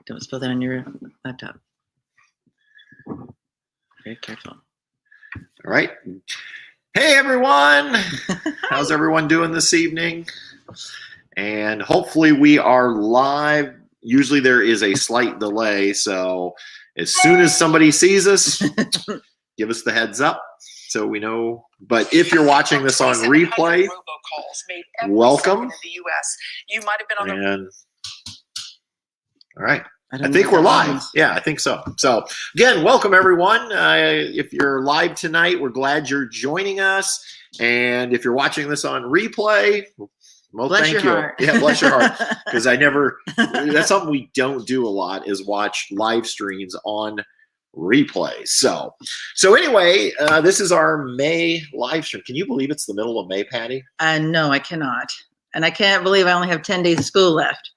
Don't spill that on your laptop. Very careful. All right. Hey, everyone. How's everyone doing this evening? And hopefully we are live. Usually there is a slight delay, so as soon as somebody sees us, give us the heads up so we know. But if you're watching this on replay, welcome. You might have been on the. All right. I think we're live. Yeah, I think so. So again, welcome everyone. If you're live tonight, we're glad you're joining us. And if you're watching this on replay, well, thank you. Heart. Yeah, bless your heart. Because that's something we don't do a lot is watch live streams on replay. So anyway, this is our May live stream. Can you believe it's the middle of May, Patty? No, I cannot. And I can't believe I only have 10 days of school left.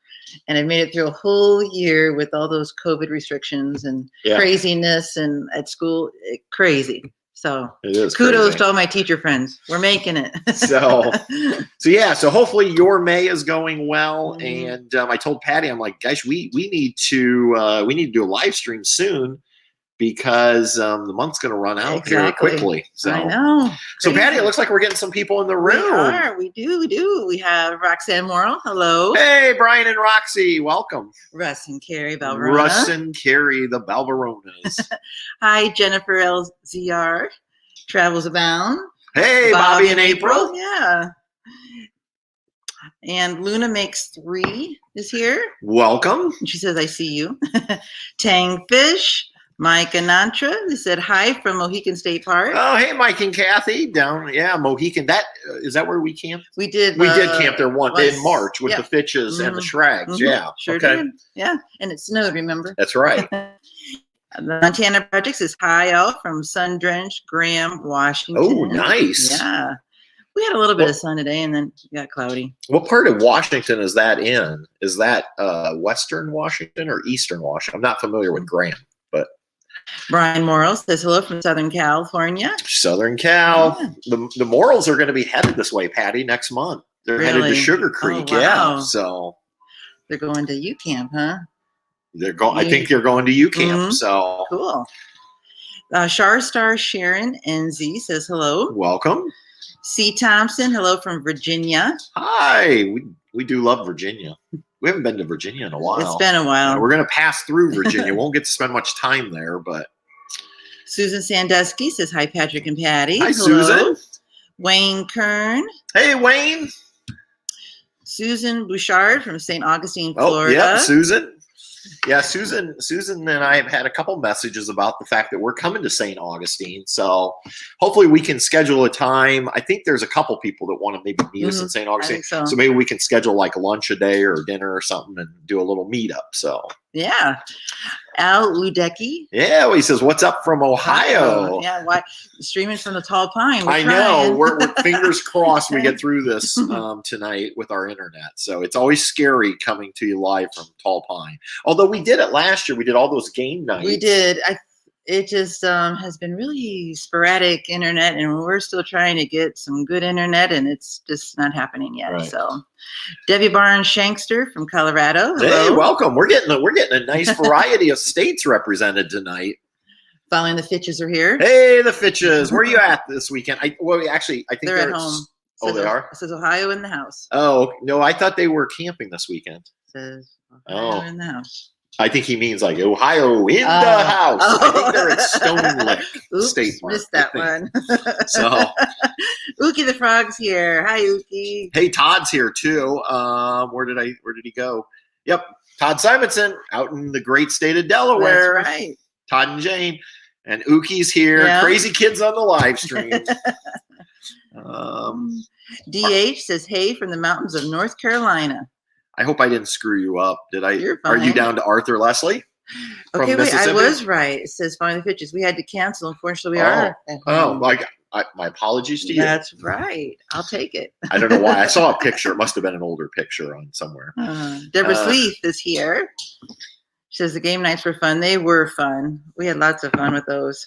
And I made it through a whole year with all those COVID restrictions and craziness and at school, crazy. So kudos crazy. To all my teacher friends. We're making it. So hopefully your May is going well. Mm-hmm. And I told Patty, I'm like, gosh, we need to do a live stream soon because the month's going to run out here quickly. So I know. So Patty, it looks like we're getting some people in the room. We do. We have Roxanne Morrill. Hello. Hey, Brian and Roxy. Welcome. Russ and Carrie Balverona. Russ and Carrie, the Balveronas. Hi, Jennifer LZR. Travels Abound. Hey, Bobby and April. Yeah. And Luna Makes 3 is here. Welcome. And she says, I see you. Tang Fish. Mike Anantra, they said hi from Mohican State Park. Oh, hey, Mike and Kathy down, Mohican. Is that where we camped? We did. We did camp there in March with the Fitches and the Shrags. Mm-hmm. Yeah, sure did. Yeah, and it snowed. Remember? That's right. The Montana Projects is hi out from sun-drenched Graham, Washington. Oh, nice. Yeah, we had a little bit of sun today, and then it got cloudy. What part of Washington is that in? Is that Western Washington or Eastern Washington? I'm not familiar with Graham, but. Brian Morrill says hello from Southern California. Southern Cal. Yeah. The Morrills are going to be headed this way, Patty, next month. They're headed to Sugar Creek. Oh, wow. Yeah. So they're going to UCamp, huh? I think they're going to UCamp. Mm-hmm. So cool. Char Star Sharon NZ says hello. Welcome. C. Thompson, hello from Virginia. Hi. We do love Virginia. We haven't been to Virginia in a while. It's been a while. We're going to pass through Virginia. Won't get to spend much time there, but. Susan Sandusky says, hi, Patrick and Patty. Hi, hello. Susan. Wayne Kern. Hey, Wayne. Susan Bouchard from St. Augustine, Florida. Oh, yeah, Susan. Yeah, Susan and I have had a couple messages about the fact that we're coming to St. Augustine. So hopefully we can schedule a time. I think there's a couple people that want to maybe meet us in St. Augustine. So maybe we can schedule like lunch a day or dinner or something and do a little meetup. So yeah. Al Ludecki. Yeah, he says, what's up from Ohio? Yeah, streaming from the Tall Pine. I know. We're fingers crossed we get through this tonight with our internet. So it's always scary coming to you live from Tall Pine. Although we did it last year. We did all those game nights. We did. It just has been really sporadic internet, and we're still trying to get some good internet, and it's just not happening yet. Right. So, Debbie Barnes Shankster from Colorado. Hello. Hey, welcome. We're getting a nice variety of states represented tonight. Following the Fitches are here. Hey, the Fitches. Where are you at this weekend? I think they're at home. They are? It says Ohio in the house. Oh, no, I thought they were camping this weekend. It says Ohio in the house. I think he means like Ohio in the house. I think they're at Stone Lick State Park. Missed that one. So, Ookie the Frog's here. Hi, Ookie. Hey, Todd's here too. Where did he go? Yep, Todd Simonson out in the great state of Delaware. That's right. Todd and Jane, and Ookie's here. Yeah. Crazy kids on the live stream. DH says, "Hey, from the mountains of North Carolina." I hope I didn't screw you up. Did I? You're fine. Are you down to Arthur Leslie? Okay, wait. I was right. It says find the Fitches. We had to cancel. Unfortunately, we are. My apologies to you. That's right. I'll take it. I don't know why. I saw a picture. It must have been an older picture on somewhere. Deborah Sleeth is here. She says the game nights were fun. They were fun. We had lots of fun with those.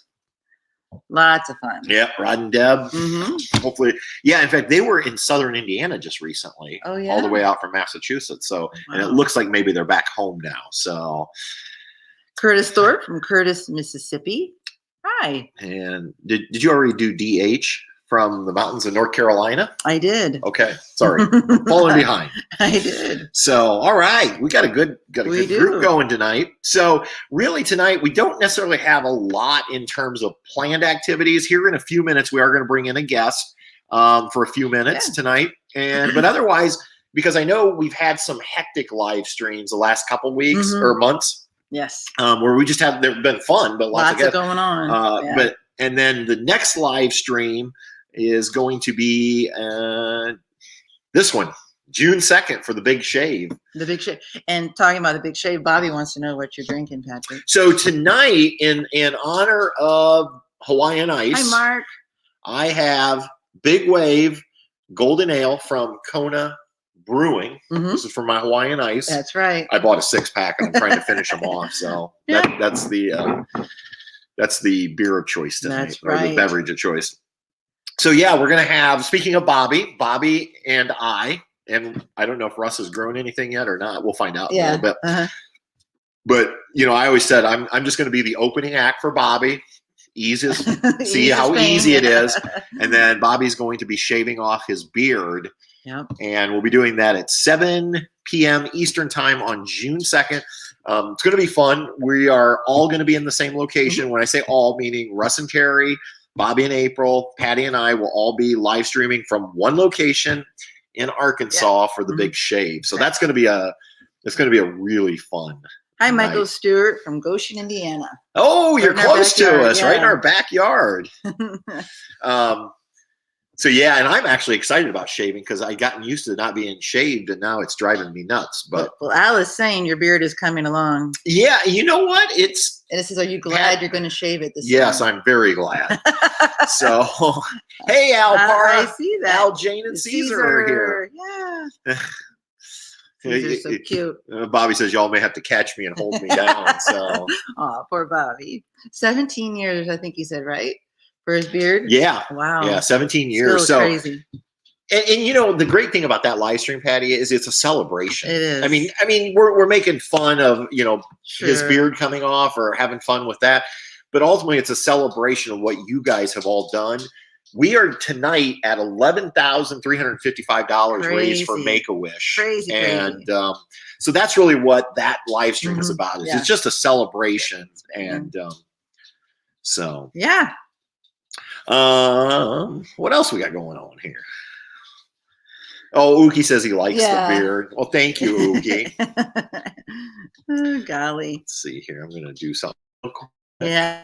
Lots of fun. Yeah, Rod and Deb. Mm-hmm. Hopefully, yeah. In fact, they were in southern Indiana just recently. Oh, yeah? All the way out from Massachusetts. So, and it looks like maybe they're back home now. So, Curtis Thorpe from Curtis, Mississippi. Hi. And did you already do DH from the mountains of North Carolina? I did. Okay, sorry, I'm falling behind. I did. So, all right, we got a good group going tonight. So, really tonight we don't necessarily have a lot in terms of planned activities. Here in a few minutes, we are going to bring in a guest for a few minutes tonight, but otherwise, because I know we've had some hectic live streams the last couple weeks or months. Yes. Where we just have, they've been fun, but lots of going on. And then the next live stream is going to be this one, June 2nd for the Big Shave. The Big Shave. And talking about the Big Shave, Bobby wants to know what you're drinking, Patrick. So tonight, in honor of Hawaiian Ice, hi, Mark. I have Big Wave Golden Ale from Kona Brewing. This is for my Hawaiian Ice. That's right. I bought a 6-pack and I'm trying to finish them off. So that's the beer of choice tonight, that's right. Or the beverage of choice. So yeah, we're gonna have. Speaking of Bobby and I don't know if Russ has grown anything yet or not. We'll find out in a little bit. But I always said I'm just gonna be the opening act for Bobby. See how easy it is, and then Bobby's going to be shaving off his beard. Yep. And we'll be doing that at 7 p.m. Eastern time on June 2nd. It's going to be fun. We are all going to be in the same location. When I say all, meaning Russ and Terry, Bobby and April, Patty and I will all be live streaming from one location in Arkansas for the Big Shave. So that's going to be it's going to be a really fun. Hi, Michael Stewart from Goshen, Indiana. Oh, you're close to us, right in our backyard. So yeah, and I'm actually excited about shaving because I've gotten used to not being shaved, and now it's driving me nuts. But well, Al is saying your beard is coming along. Yeah, you know what? And it says, "Are you glad you're going to shave it this Yes, time?" I'm very glad. So, hey, Al, I see that. Al, Jane, and Caesar are here. Yeah. Caesar's so cute. Bobby says y'all may have to catch me and hold me down. So, oh, poor Bobby. 17 years, I think he said, right? For his beard? Yeah. Wow. Yeah, 17 years. Still crazy. And the great thing about that live stream, Patty, is it's a celebration. It is. I mean, we're making fun of, his beard coming off or having fun with that. But ultimately it's a celebration of what you guys have all done. We are tonight at $11,355 raised for Make-A-Wish. Crazy. And so that's really what that live stream is about. It's just a celebration. And so yeah. What else we got going on here? Oh, Uki says he likes the beard. Well, thank you, Uki. Oh, golly. Let's see here. I'm going to do something. Yeah.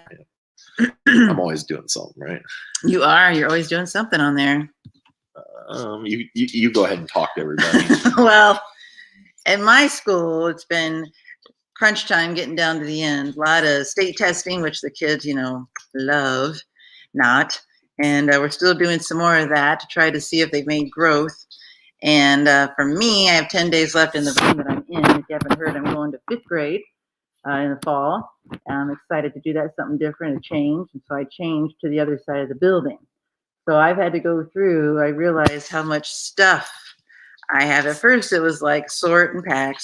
I'm always doing something, right? You are. You're always doing something on there. You go ahead and talk to everybody. Well, at my school, it's been crunch time getting down to the end. A lot of state testing, which the kids, love. Not. And we're still doing some more of that to try to see if they've made growth. And for me, I have 10 days left in the room that I'm in. If you haven't heard, I'm going to 5th grade in the fall. And I'm excited to do that, something different, a change. And so I changed to the other side of the building. So I've had to go through, I realized how much stuff I have. At first, it was like sort and pack.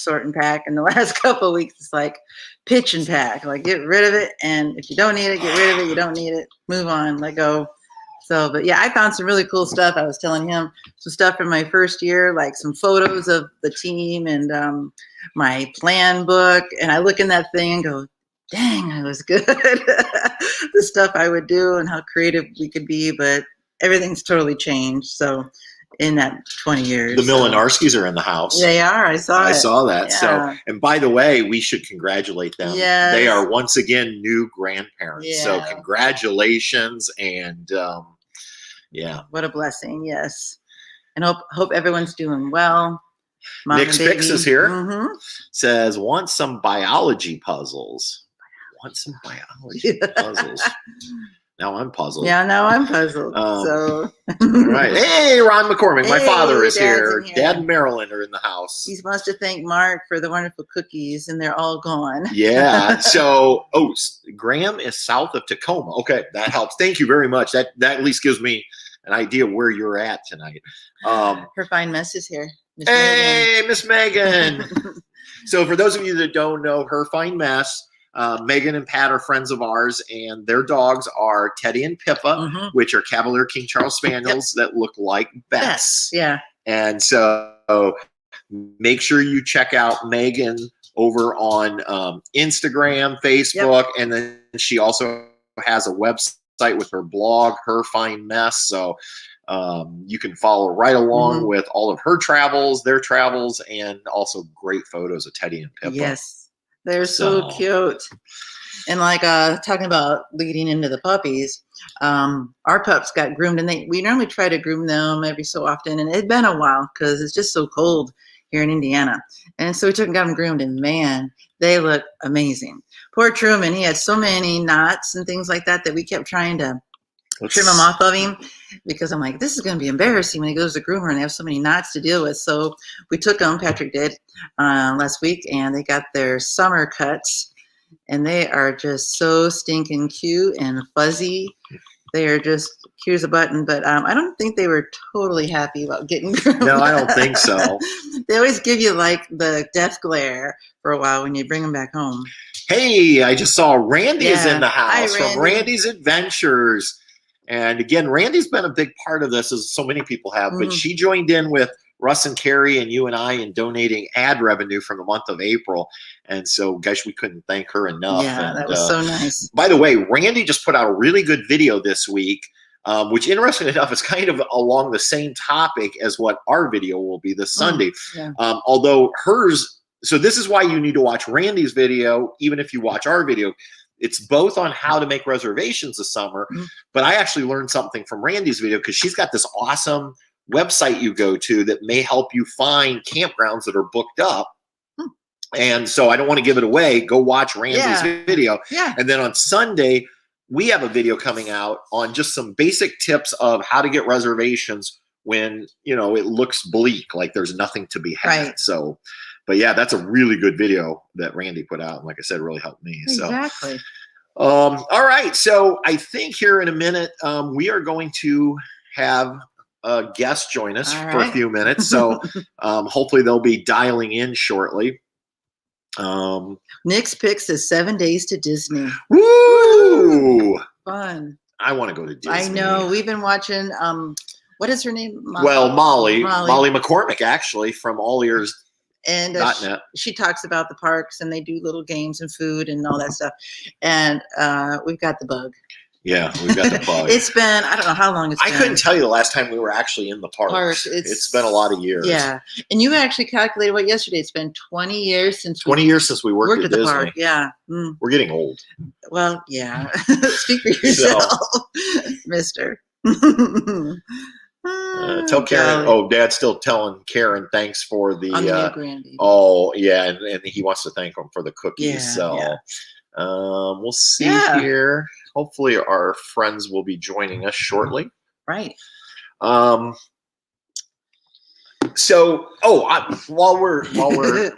And the last couple of weeks, it's like pitch and pack. Like, get rid of it. And if you don't need it, get rid of it. You don't need it. Move on. Let go. So, but yeah, I found some really cool stuff. I was telling him some stuff from my first year, like some photos of the team and my plan book. And I look in that thing and go, dang, I was good. The stuff I would do and how creative we could be. But everything's totally changed. So in that 20 years. The Milinarskis are in the house. They are. I saw that. Yeah. So, and by the way, we should congratulate them. Yes. They are once again new grandparents. Yeah. So congratulations. And yeah. What a blessing. Yes. And hope everyone's doing well. Mom Nick Spix is here. Mm-hmm. Says, want some biology puzzles. Want some biology puzzles. Now I'm puzzled. Yeah, now I'm puzzled. So. All right. Hey, Ron McCormick. My father is Dad's here. in here. Dad and Marilyn are in the house. He wants to thank Mark for the wonderful cookies, and they're all gone. Yeah. So, Graham is south of Tacoma. Okay, that helps. Thank you very much. That at least gives me an idea where you're at tonight. Her fine mess is here. Hey, Miss Megan. So for those of you that don't know, Her Fine Mess, Megan and Pat are friends of ours, and their dogs are Teddy and Pippa, which are Cavalier King Charles Spaniels that look like Bess. Yeah. And so make sure you check out Megan over on Instagram, Facebook, and then she also has a website with her blog, Her Fine Mess. So you can follow right along with all of her travels, their travels, and also great photos of Teddy and Pippa. Yes, they're so cute. And like talking about leading into the puppies, our pups got groomed, and we normally try to groom them every so often, and it'd been a while because it's just so cold here in Indiana. And so we took and got them groomed, and man, they look amazing. Poor Truman, he had so many knots and things like that we kept trying to trim them off of him, because I'm like, this is going to be embarrassing when he goes to groomer and they have so many knots to deal with. So we took them, Patrick did, last week, and they got their summer cuts, and they are just so stinking cute and fuzzy. They are just cute as a button, but I don't think they were totally happy about getting groomed. No, I don't think so. They always give you like the death glare for a while when you bring them back home. Hey, I just saw Randy is in the Hi, house Randy. from Randy's Adventures. And again, Randy's been a big part of this, as so many people have, but she joined in with Russ and Carrie and you and I in donating ad revenue from the month of April. And so, gosh, we couldn't thank her enough. Yeah, and, that was so nice. By the way, Randy just put out a really good video this week, which, interesting enough, is kind of along the same topic as what our video will be this Sunday. Yeah. Although hers, so this is why you need to watch Randy's video, even if you watch our video. It's both on how to make reservations this summer, but I actually learned something from Randy's video because she's got this awesome website you go to that may help you find campgrounds that are booked up. And so I don't want to give it away. Go watch Randy's video. Yeah. And then on Sunday, we have a video coming out on just some basic tips of how to get reservations when, you know, it looks bleak, like there's nothing to be had. Right. So, but yeah, that's a really good video that Randy put out. And like I said, really helped me. Exactly. So, all right. So I think here in a minute, we are going to have a guest join us for a few minutes. So hopefully they'll be dialing in shortly. Nick's Picks is 7 days to Disney. Woo! Fun. I want to go to Disney. I know. We've been watching, what is her name? Molly McCormick, actually, from All Ears. And she talks about the parks, and they do little games and food and all that stuff. And we've got the bug. Yeah, we've got the bug. It's been, I don't know how long it's been. I couldn't tell you the last time we were actually in the parks. It's been a lot of years. Yeah. And you actually calculated what yesterday. It's been 20 years since we worked at the Disney. park. Yeah. We're getting old. Well, yeah. Speak for yourself, mister. Tell Karen. Oh, Dad's still telling Karen thanks for the new grandbaby. Oh, yeah, and he wants to thank him for the cookies. Yeah, so we'll see here. Hopefully our friends will be joining us shortly. Right. So while we're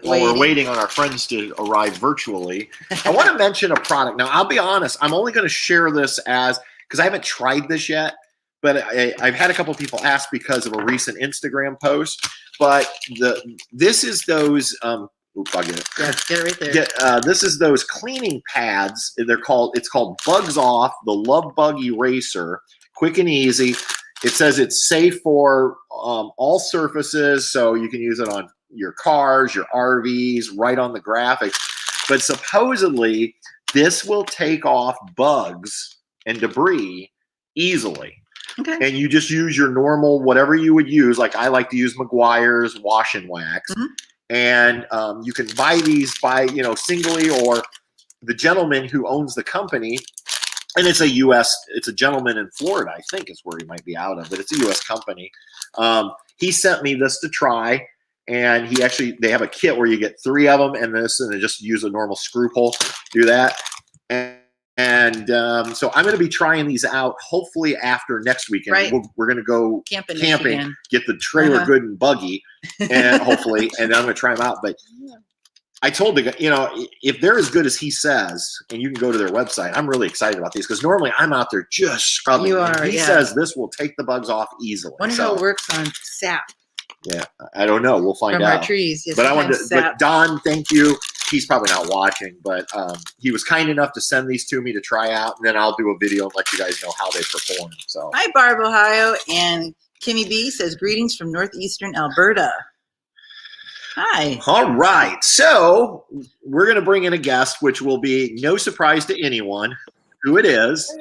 waiting on our friends to arrive virtually, I want to mention a product. Now, I'll be honest, I'm only going to share this because I haven't tried this yet. But I've had a couple of people ask because of a recent Instagram post. But this is those. I'll get it. Yeah, get it right there. This is those cleaning pads. It's called Bugs Off, the Love Bug Eraser, quick and easy. It says it's safe for all surfaces, so you can use it on your cars, your RVs, right on the graphic. But supposedly, this will take off bugs and debris easily. Okay. And you just use your normal, whatever you would use. Like I like to use Meguiar's Wash and Wax. And you can buy these singly, or the gentleman who owns the company, and it's a gentleman in Florida, I think is where he might be out of, but it's a US company. He sent me this to try, and they have a kit where you get 3 of them and this, and then just use a normal screw pull, do that. And And so I'm going to be trying these out hopefully after next weekend. Right. We're going to go Camping, get the trailer good and buggy, and hopefully, and then I'm going to try them out. But I told the guy, you know, if they're as good as he says, and you can go to their website, I'm really excited about these because normally I'm out there just scrubbing. You are, he says this will take the bugs off easily. Wonder how it works on sap. Yeah, I don't know. We'll find from out. Our trees. Yes, but I wanted to, but Don, thank you. He's probably not watching, but he was kind enough to send these to me to try out, and then I'll do a video and let you guys know how they perform. So hi, Barb, Ohio, and Kimmy B says greetings from northeastern Alberta. Hi. All right, so we're going to bring in a guest, which will be no surprise to anyone who it is.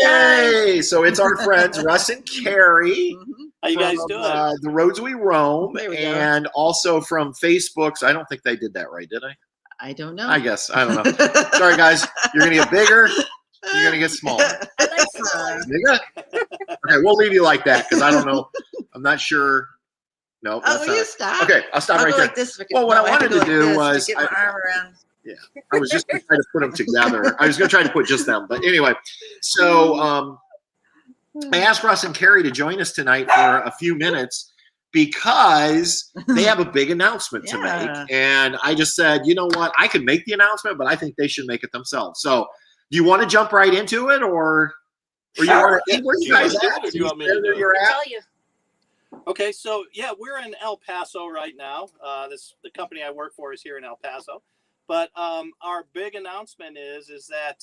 Hey, so it's our friends Russ and Carrie. How you guys doing? The Roads We Roam, we and also from Facebook. So I don't think they did that right, did I? I don't know. I guess. I don't know. Sorry, guys. You're going to get bigger. You're going to get smaller. Okay, we'll leave you like that because I don't know. I'm not sure. No. Oh, will you stop? Okay, I'll stop right there. Like this. Well, what I wanted to do was get my arm around. Yeah, I was just going to try to put them together. I was going to try to put just them, but anyway. So I asked Russ and Carrie to join us tonight for a few minutes because they have a big announcement to make, and I just said, you know what, I could make the announcement, but I think they should make it themselves. So, do you want to jump right into it, or you want to? Where you guys at? You want me to you're at? Tell you. Okay, so yeah, we're in El Paso right now. The company I work for is here in El Paso, but our big announcement is that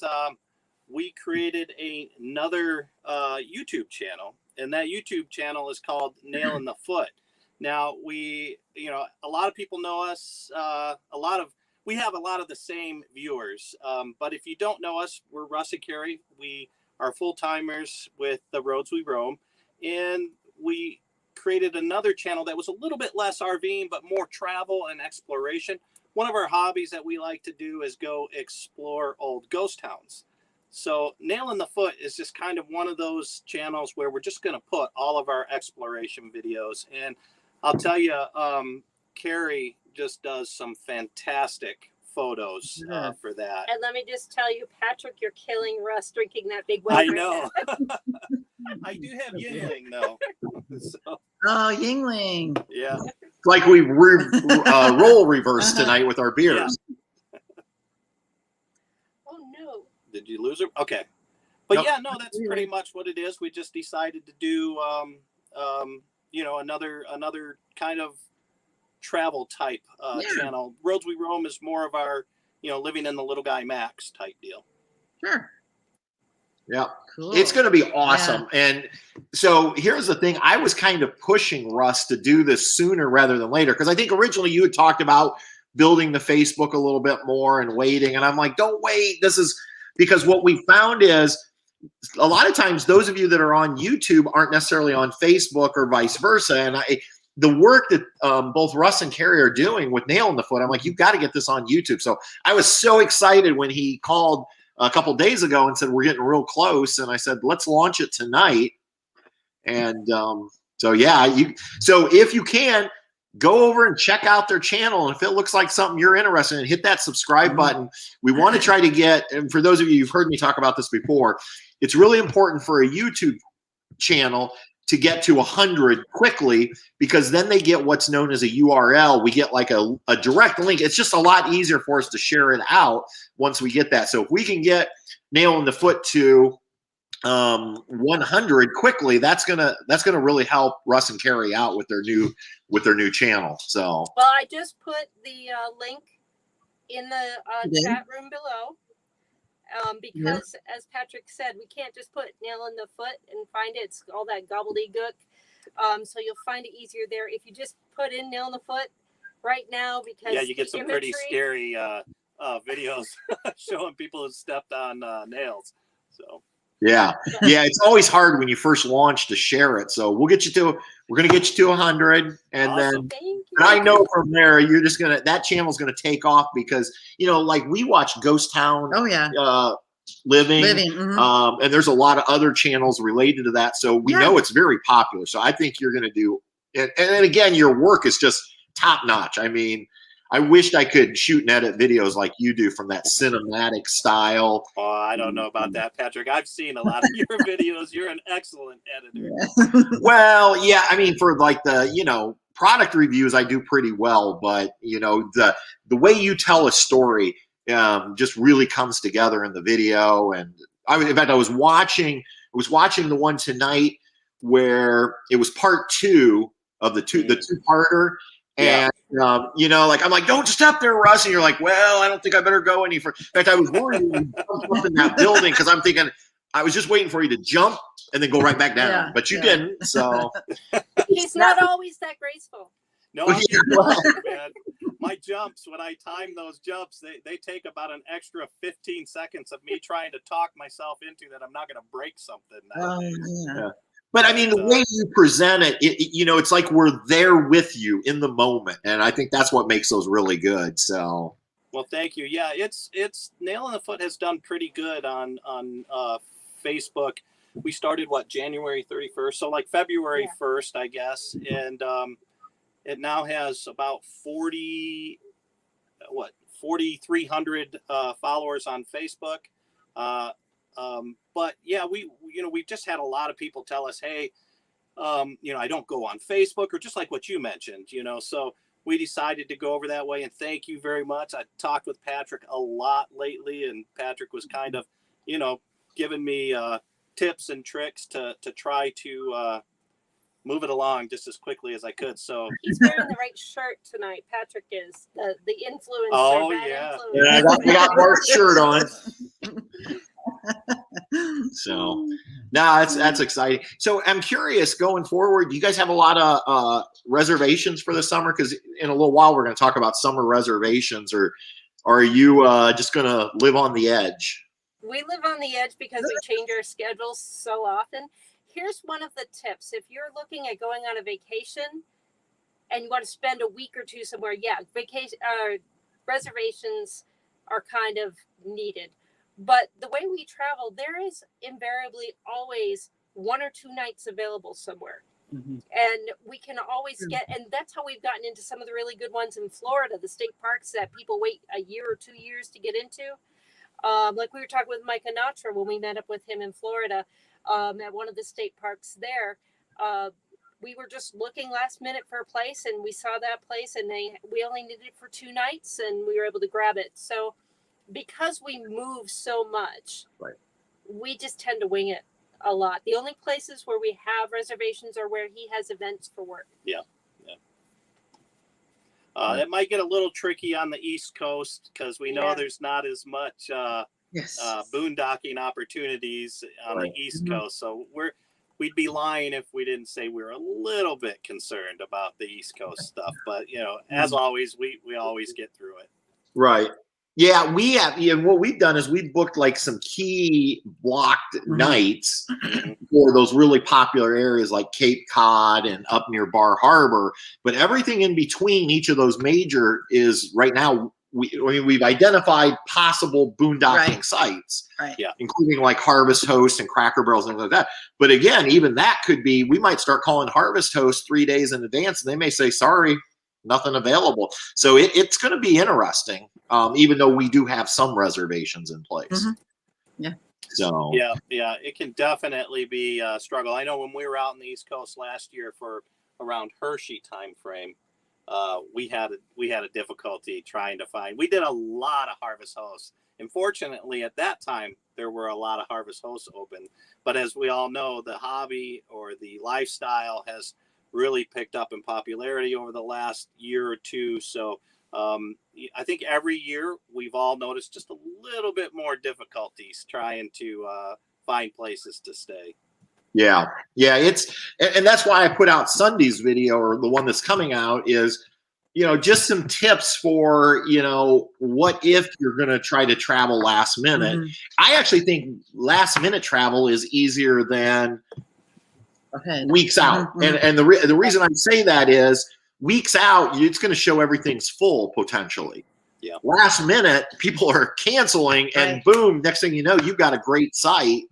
we created another YouTube channel, and that YouTube channel is called Nail in the Foot. Now a lot of people know us. We have a lot of the same viewers, but if you don't know us, we're Russ and Carrie. We are full timers with the Roads We Roam, and we created another channel that was a little bit less RVing, but more travel and exploration. One of our hobbies that we like to do is go explore old ghost towns. So Nail in the Foot is just kind of one of those channels where we're just going to put all of our exploration videos. And I'll tell you, Carrie just does some fantastic photos for that. And let me just tell you, Patrick, you're killing Russ drinking that big one. I know. I do have Yingling though. So, oh, Yingling. Yeah. It's like we role reverse tonight with our beers. Yeah. Oh no. Did you lose her? Okay. But Nope. yeah, no, that's pretty much what it is. We just decided to do another kind of travel type channel. Roads We Roam is more of our, living in the little guy Max type deal. Sure. Yeah. Cool. It's going to be awesome. Yeah. And so here's the thing. I was kind of pushing Russ to do this sooner rather than later because I think originally you had talked about building the Facebook a little bit more and waiting. And I'm like, don't wait. This is because what we found is a lot of times those of you that are on YouTube aren't necessarily on Facebook or vice versa. And the work that both Russ and Carrie are doing with Nail in the Foot, I'm like, you've got to get this on YouTube. So I was so excited when he called a couple days ago and said, we're getting real close. And I said, let's launch it tonight. And so if you can, go over and check out their channel. And if it looks like something you're interested in, hit that subscribe button. We want to try to get, and for those of you who've heard me talk about this before, it's really important for a YouTube channel to get to 100 quickly because then they get what's known as a URL. We get like a direct link. It's just a lot easier for us to share it out once we get that. So if we can get Nail in the Foot to 100 quickly, that's gonna really help Russ and Carrie out with their new channel. So well, I just put the link in the chat room below. Because as Patrick said, we can't just put Nail in the Foot and find it. It's all that gobbledygook. So you'll find it easier there. If you just put in Nail in the Foot right now, because you get some pretty scary videos showing people who stepped on nails. So yeah, it's always hard when you first launch to share it. So we're going to get you to 100, and awesome. then I know from there that channel's going to take off because like we watch Ghost Town. Oh yeah. Living. Mm-hmm. And there's a lot of other channels related to that, so we know it's very popular. So I think you're going to do it. And then again, your work is just top notch. I mean, I wished I could shoot and edit videos like you do from that cinematic style. Oh, I don't know about that, Patrick. I've seen a lot of your videos. You're an excellent editor. Well, yeah, I mean, for like the, product reviews, I do pretty well, but the way you tell a story just really comes together in the video. And in fact, I was watching the one tonight where it was part 2 of the two-parter. And, like, I'm like, don't step there, Russ. And you're like, well, I don't think I better go any further. In fact, I was worried when you jumped up in that building because I'm thinking, I was just waiting for you to jump and then go right back down. But you didn't. So he's not always that graceful. No, man. My jumps, when I time those jumps, they take about an extra 15 seconds of me trying to talk myself into that I'm not going to break something. Yeah. But I mean, the way you present it, it's like we're there with you in the moment. And I think that's what makes those really good. So, well, thank you. Yeah, it's Nail in the Foot has done pretty good on Facebook. We started January 31st. So like February 1st, I guess. And it now has about 4,300 followers on Facebook. But yeah, we've just had a lot of people tell us, hey, I don't go on Facebook, or just like what you mentioned, so we decided to go over that way. And thank you very much. I talked with Patrick a lot lately, and Patrick was kind of, giving me tips and tricks to try to move it along just as quickly as I could. So he's wearing the right shirt tonight. Patrick is the influencer. Oh yeah. I got Mark's shirt on. So that's exciting. So I'm curious, going forward, do you guys have a lot of reservations for the summer? Because in a little while we're going to talk about summer reservations, or are you just going to live on the edge? We live on the edge because we change our schedules so often. Here's one of the tips. If you're looking at going on a vacation and you want to spend a week or two somewhere, vacation reservations are kind of needed. But the way we travel, there is invariably always 1 or 2 nights available somewhere. Mm-hmm. And we can always get, and that's how we've gotten into some of the really good ones in Florida, the state parks that people wait a year or 2 years to get into. Like we were talking with Mike Anatra when we met up with him in Florida at one of the state parks there. We were just looking last minute for a place, and we saw that place, and we only needed it for 2 nights, and we were able to grab it. So because we move so much, we just tend to wing it a lot. The only places where we have reservations are where he has events for work. It might get a little tricky on the East Coast because we know there's not as much boondocking opportunities on the East Coast. So we'd be lying if we didn't say we're a little bit concerned about the East Coast stuff. But as always, we always get through it. Right. Yeah, we have. What we've done is we've booked like some key blocked nights for those really popular areas like Cape Cod and up near Bar Harbor. But everything in between each of those major is right now. We've identified possible boondocking sites, including like Harvest Host and Cracker Barrels and things like that. But again, even that could be. We might start calling Harvest Host 3 days in advance, and they may say, "Sorry, nothing available." So it's going to be interesting. Even though we do have some reservations in place. So it can definitely be a struggle. I know when we were out on the East Coast last year for around Hershey time frame, we had a difficulty trying to find. We did a lot of Harvest Hosts. And fortunately, at that time, there were a lot of Harvest Hosts open. But as we all know, the hobby or the lifestyle has really picked up in popularity over the last year or two. So I think every year we've all noticed just a little bit more difficulties trying to find places to stay. Yeah, and that's why I put out Sunday's video, or the one that's coming out, is just some tips for what if you're going to try to travel last minute. I actually think last minute travel is easier than weeks out, and the reason I say that is, weeks out, it's going to show everything's full potentially. Yeah. Last minute, people are canceling, and boom, next thing you know, you've got a great site,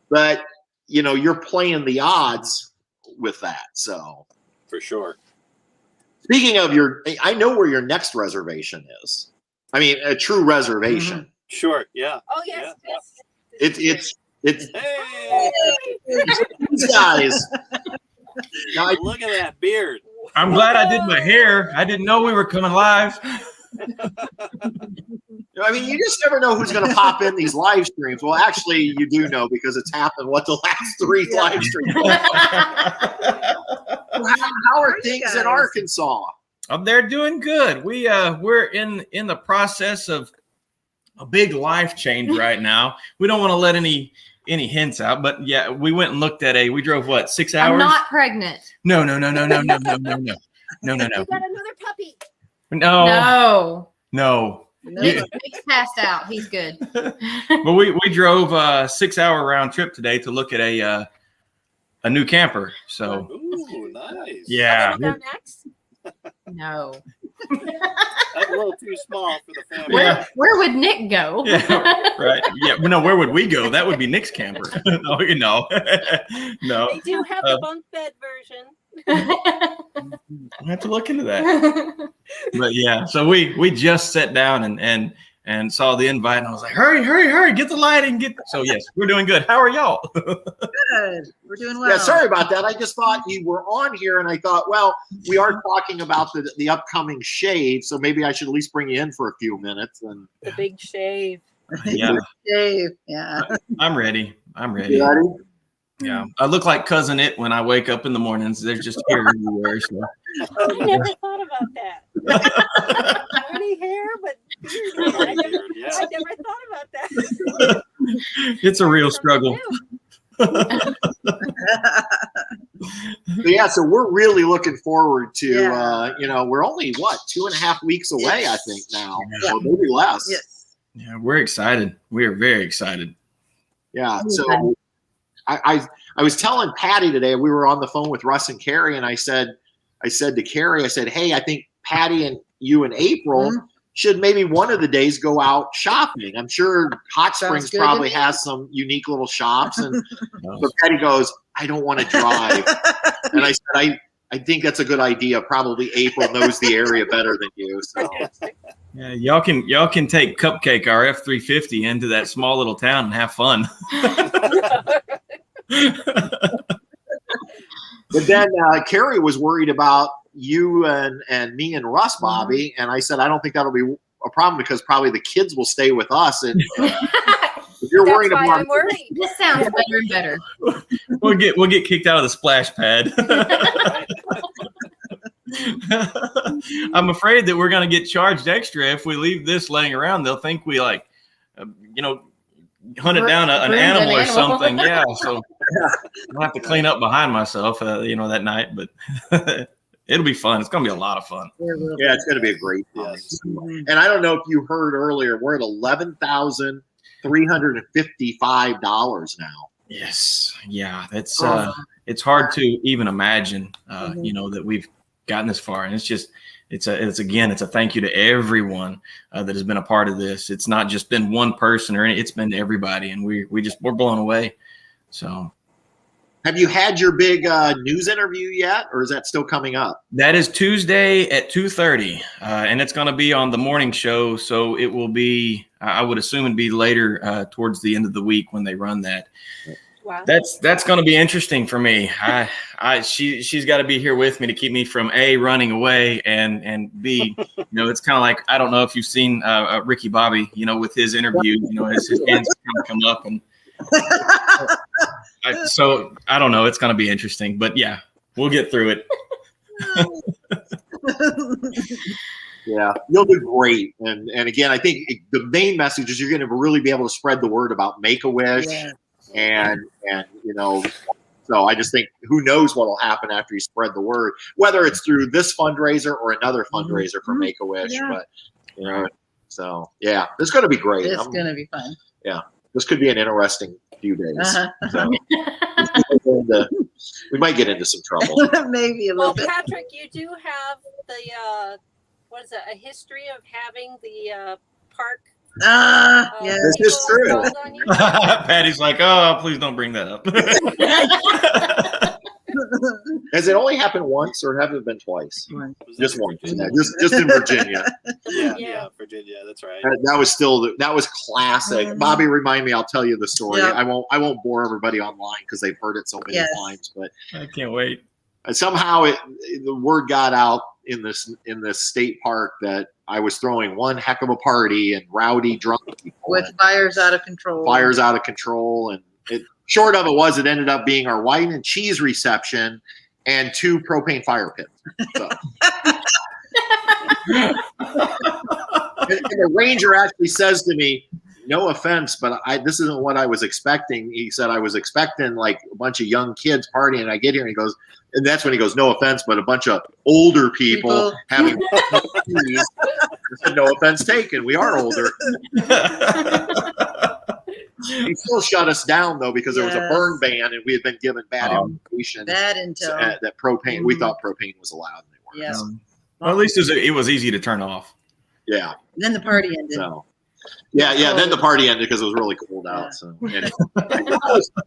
but you're playing the odds with that. So for sure. Speaking of I know where your next reservation is. I mean, a true reservation. Mm-hmm. Sure. Yeah. Oh yes. Yeah. Yes. It's Hey, these guys. Now, look at that beard. I'm glad I did my hair. I didn't know we were coming live. I mean, you just never know who's going to pop in these live streams. Well, actually, you do know because it's happened. What the last 3 live streams? How are things in Arkansas? They're doing good. We're in the process of a big life change right now. We don't want to let any hints out, but yeah, we went and looked at we drove what, 6 hours? I'm not pregnant. No. You got another puppy. No. He's passed out. He's good. But we drove a 6-hour round trip today to look at a new camper. So Ooh, nice. yeah. Go next. No. That's a little too small for the family. Yeah. Where would Nick go? Yeah, right. Yeah. No, where would we go? That would be Nick's camper. No. No. They do have the bunk bed version. I have to look into that. But yeah, so we just sat down and saw the invite, and I was like, hurry, get the lighting, So yes, we're doing good. How are y'all? Good. We're doing well. Yeah, sorry about that. I just thought you were on here, and I thought, well, we are talking about the upcoming shave, so maybe I should at least bring you in for a few minutes. And The big shave. Yeah, Dave. Yeah. I'm ready. you ready? Yeah, I look like Cousin It when I wake up in the mornings. There's just hair everywhere. So. I never thought about that. Pretty hair, but beard. I never thought about that. It's a real struggle. Yeah, so we're really looking forward to, we're only, 2.5 weeks away, I think now, or maybe less. Yes. Yeah, we're excited. We are very excited. Yeah, so I was telling Patty today, we were on the phone with Russ and Carrie, and I said to Carrie, hey, I think Patty and you and April should maybe one of the days go out shopping. I'm sure Hot Springs probably has some unique little shops. And but Patty goes, I don't want to drive. And I said, I think that's a good idea. Probably April knows the area better than you. So yeah, y'all can take Cupcake, our F-350, into that small little town and have fun. But then Carrie was worried about you and me and Russ, Bobby, and I said I don't think that'll be a problem because probably the kids will stay with us. And if you're worried about, I'm worried. This sounds better and better. We'll get kicked out of the splash pad. I'm afraid that we're going to get charged extra if we leave this laying around. They'll think we hunted down an animal or something. Yeah, so I'll have to clean up behind myself, that night. But it'll be fun. It's going to be a lot of fun. Yeah, it's going to be a great time. Yes. And I don't know if you heard earlier, we're at $11,355 now. Yes, yeah, that's it's hard to even imagine, that we've gotten this far, and it's a thank you to everyone that has been a part of this. It's not just been one person it's been everybody, and we're blown away. So, have you had your big news interview yet, or is that still coming up? That is Tuesday at 2:30, and it's going to be on the morning show. So it will be, I would assume, it'd be later towards the end of the week when they run that. Wow. That's going to be interesting for me. She's got to be here with me to keep me from A, running away, and B, it's kind of like, I don't know if you've seen Ricky Bobby, with his interview, his hands kind of come up, and so I don't know. It's going to be interesting, but yeah, we'll get through it. Yeah, you'll do great. And again, I think the main message is you're going to really be able to spread the word about Make-A-Wish. Yeah. And so I just think who knows what will happen after you spread the word, whether it's through this fundraiser or another fundraiser for Make-A-Wish. Yeah. But so yeah, it's going to be great. It's going to be fun. Yeah, this could be an interesting few days. So, we might get into some trouble. Maybe a little bit. Patrick, you do have the a history of having the park. Yeah, this is true. Patty's like, oh, please don't bring that up. Has it only happened once, or have it been twice? Once. Was Just that once. Virginia? Just in Virginia. Yeah, Virginia. That's right. That was classic. Bobby, remind me. I'll tell you the story. Yep. I won't bore everybody online because they've heard it so many times. But I can't wait. somehow the word got out in this state park that I was throwing one heck of a party and rowdy drunk people With fires out of control. Fires out of control, and short of it ended up being our wine and cheese reception and 2 propane fire pits. So. And the ranger actually says to me, "No offense, but this isn't what I was expecting." He said, "I was expecting like a bunch of young kids partying." And I get here and he goes, and that's when he goes, "No offense, but a bunch of older people having cheese." I said, "No offense taken. We are older." He still shut us down though because there was a burn ban and we had been given bad information. Bad intel. That propane, we thought propane was allowed. And they weren't. Yes. Well, at least it was easy to turn off. Yeah. And then the party ended. So, yeah. Then the party ended because it was really cold out. So anyway.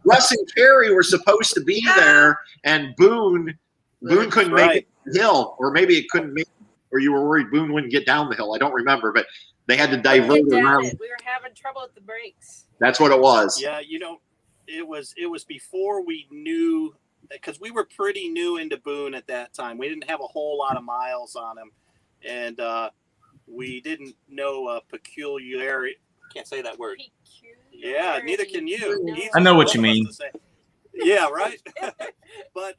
Russ and Carrie were supposed to be there, and Boone couldn't make it to the hill, or maybe it couldn't make, or you were worried Boone wouldn't get down the hill. I don't remember, but they had to divert around. We were having trouble with the brakes. That's what it was. Yeah, it was before we knew, because we were pretty new into Boone at that time. We didn't have a whole lot of miles on him, and we didn't know peculiarity. Can't say that word. Yeah, neither can you. I know what you mean. Yeah, right. But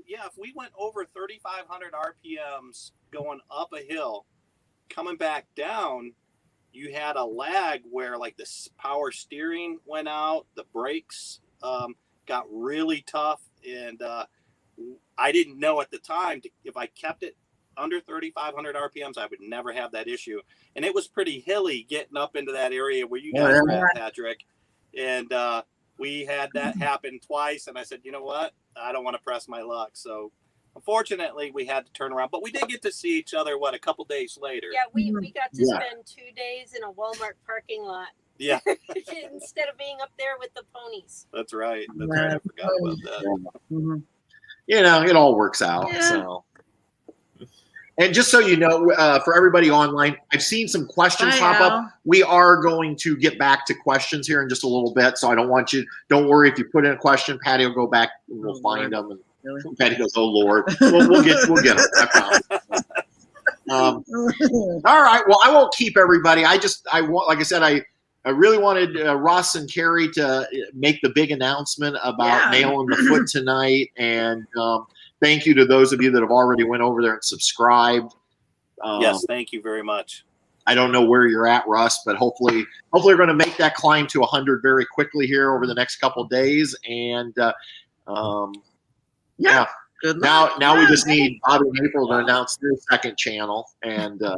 if we went over 3,500 RPMs going up a hill, coming back down, you had a lag where like the power steering went out, the brakes got really tough, and I didn't know at the time if I kept it under 3,500 RPMs, I would never have that issue. And it was pretty hilly getting up into that area where you guys were at, Patrick. And we had that happen twice, and I said, you know what? I don't want to press my luck. So unfortunately, we had to turn around. But we did get to see each other, a couple days later. Yeah, we got to spend 2 days in a Walmart parking lot. Yeah. Instead of being up there with the ponies. That's right. That's right. I forgot about that. Mm-hmm. It all works out. Yeah. So. And just so you know, for everybody online, I've seen some questions pop up. We are going to get back to questions here in just a little bit. So I don't worry if you put in a question, Patty will go back and we'll find them. And really? Patty goes, "Oh Lord." We'll get them. I promise. All right. Well, I won't keep everybody. Like I said, I really wanted Russ and Carrie to make the big announcement about nailing the foot tonight. And, thank you to those of you that have already went over there and subscribed. Yes, thank you very much. I don't know where you're at, Russ, but hopefully we're going to make that climb to 100 very quickly here over the next couple of days. And Good luck. Now we just need Bobby and April to announce their second channel. And you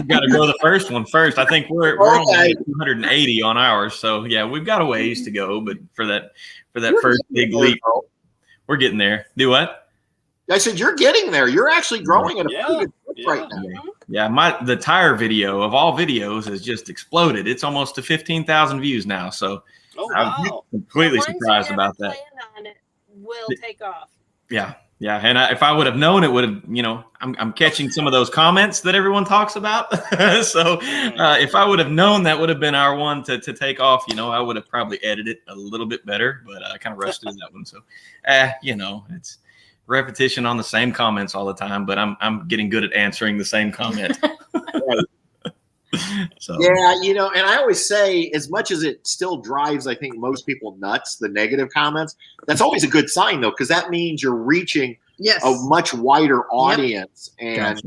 got to go the first one first. I think we're only 280 on ours, so yeah, we've got a ways to go. But for that first big leap. We're getting there. Do what? I said you're getting there. You're actually growing at a pretty good clip right now. Yeah, the tire video of all videos has just exploded. It's almost to 15,000 views now. So I'm completely surprised about that. Will take off. Yeah. And if I would have known, it would have. I'm catching some of those comments that everyone talks about. So if I would have known, that would have been our one to take off. I would have probably edited it a little bit better, but I kind of rushed through that one. So, it's repetition on the same comments all the time. But I'm getting good at answering the same comment. So and I always say, as much as it still drives, I think, most people nuts, the negative comments, that's always a good sign though, because that means you're reaching a much wider audience. And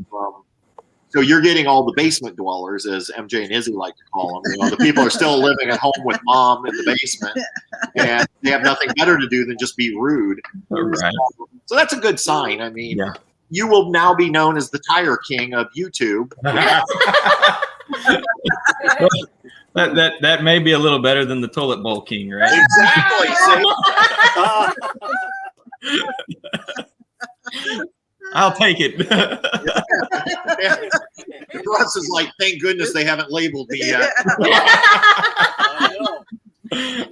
so you're getting all the basement dwellers, as MJ and Izzy like to call them. The people are still living at home with mom in the basement, and they have nothing better to do than just be rude. Right. So that's a good sign. I mean, you will now be known as the Tire King of YouTube. That may be a little better than the Toilet Bowl King, right? Exactly. I'll take it. Russ is like, thank goodness they haven't labeled me yet.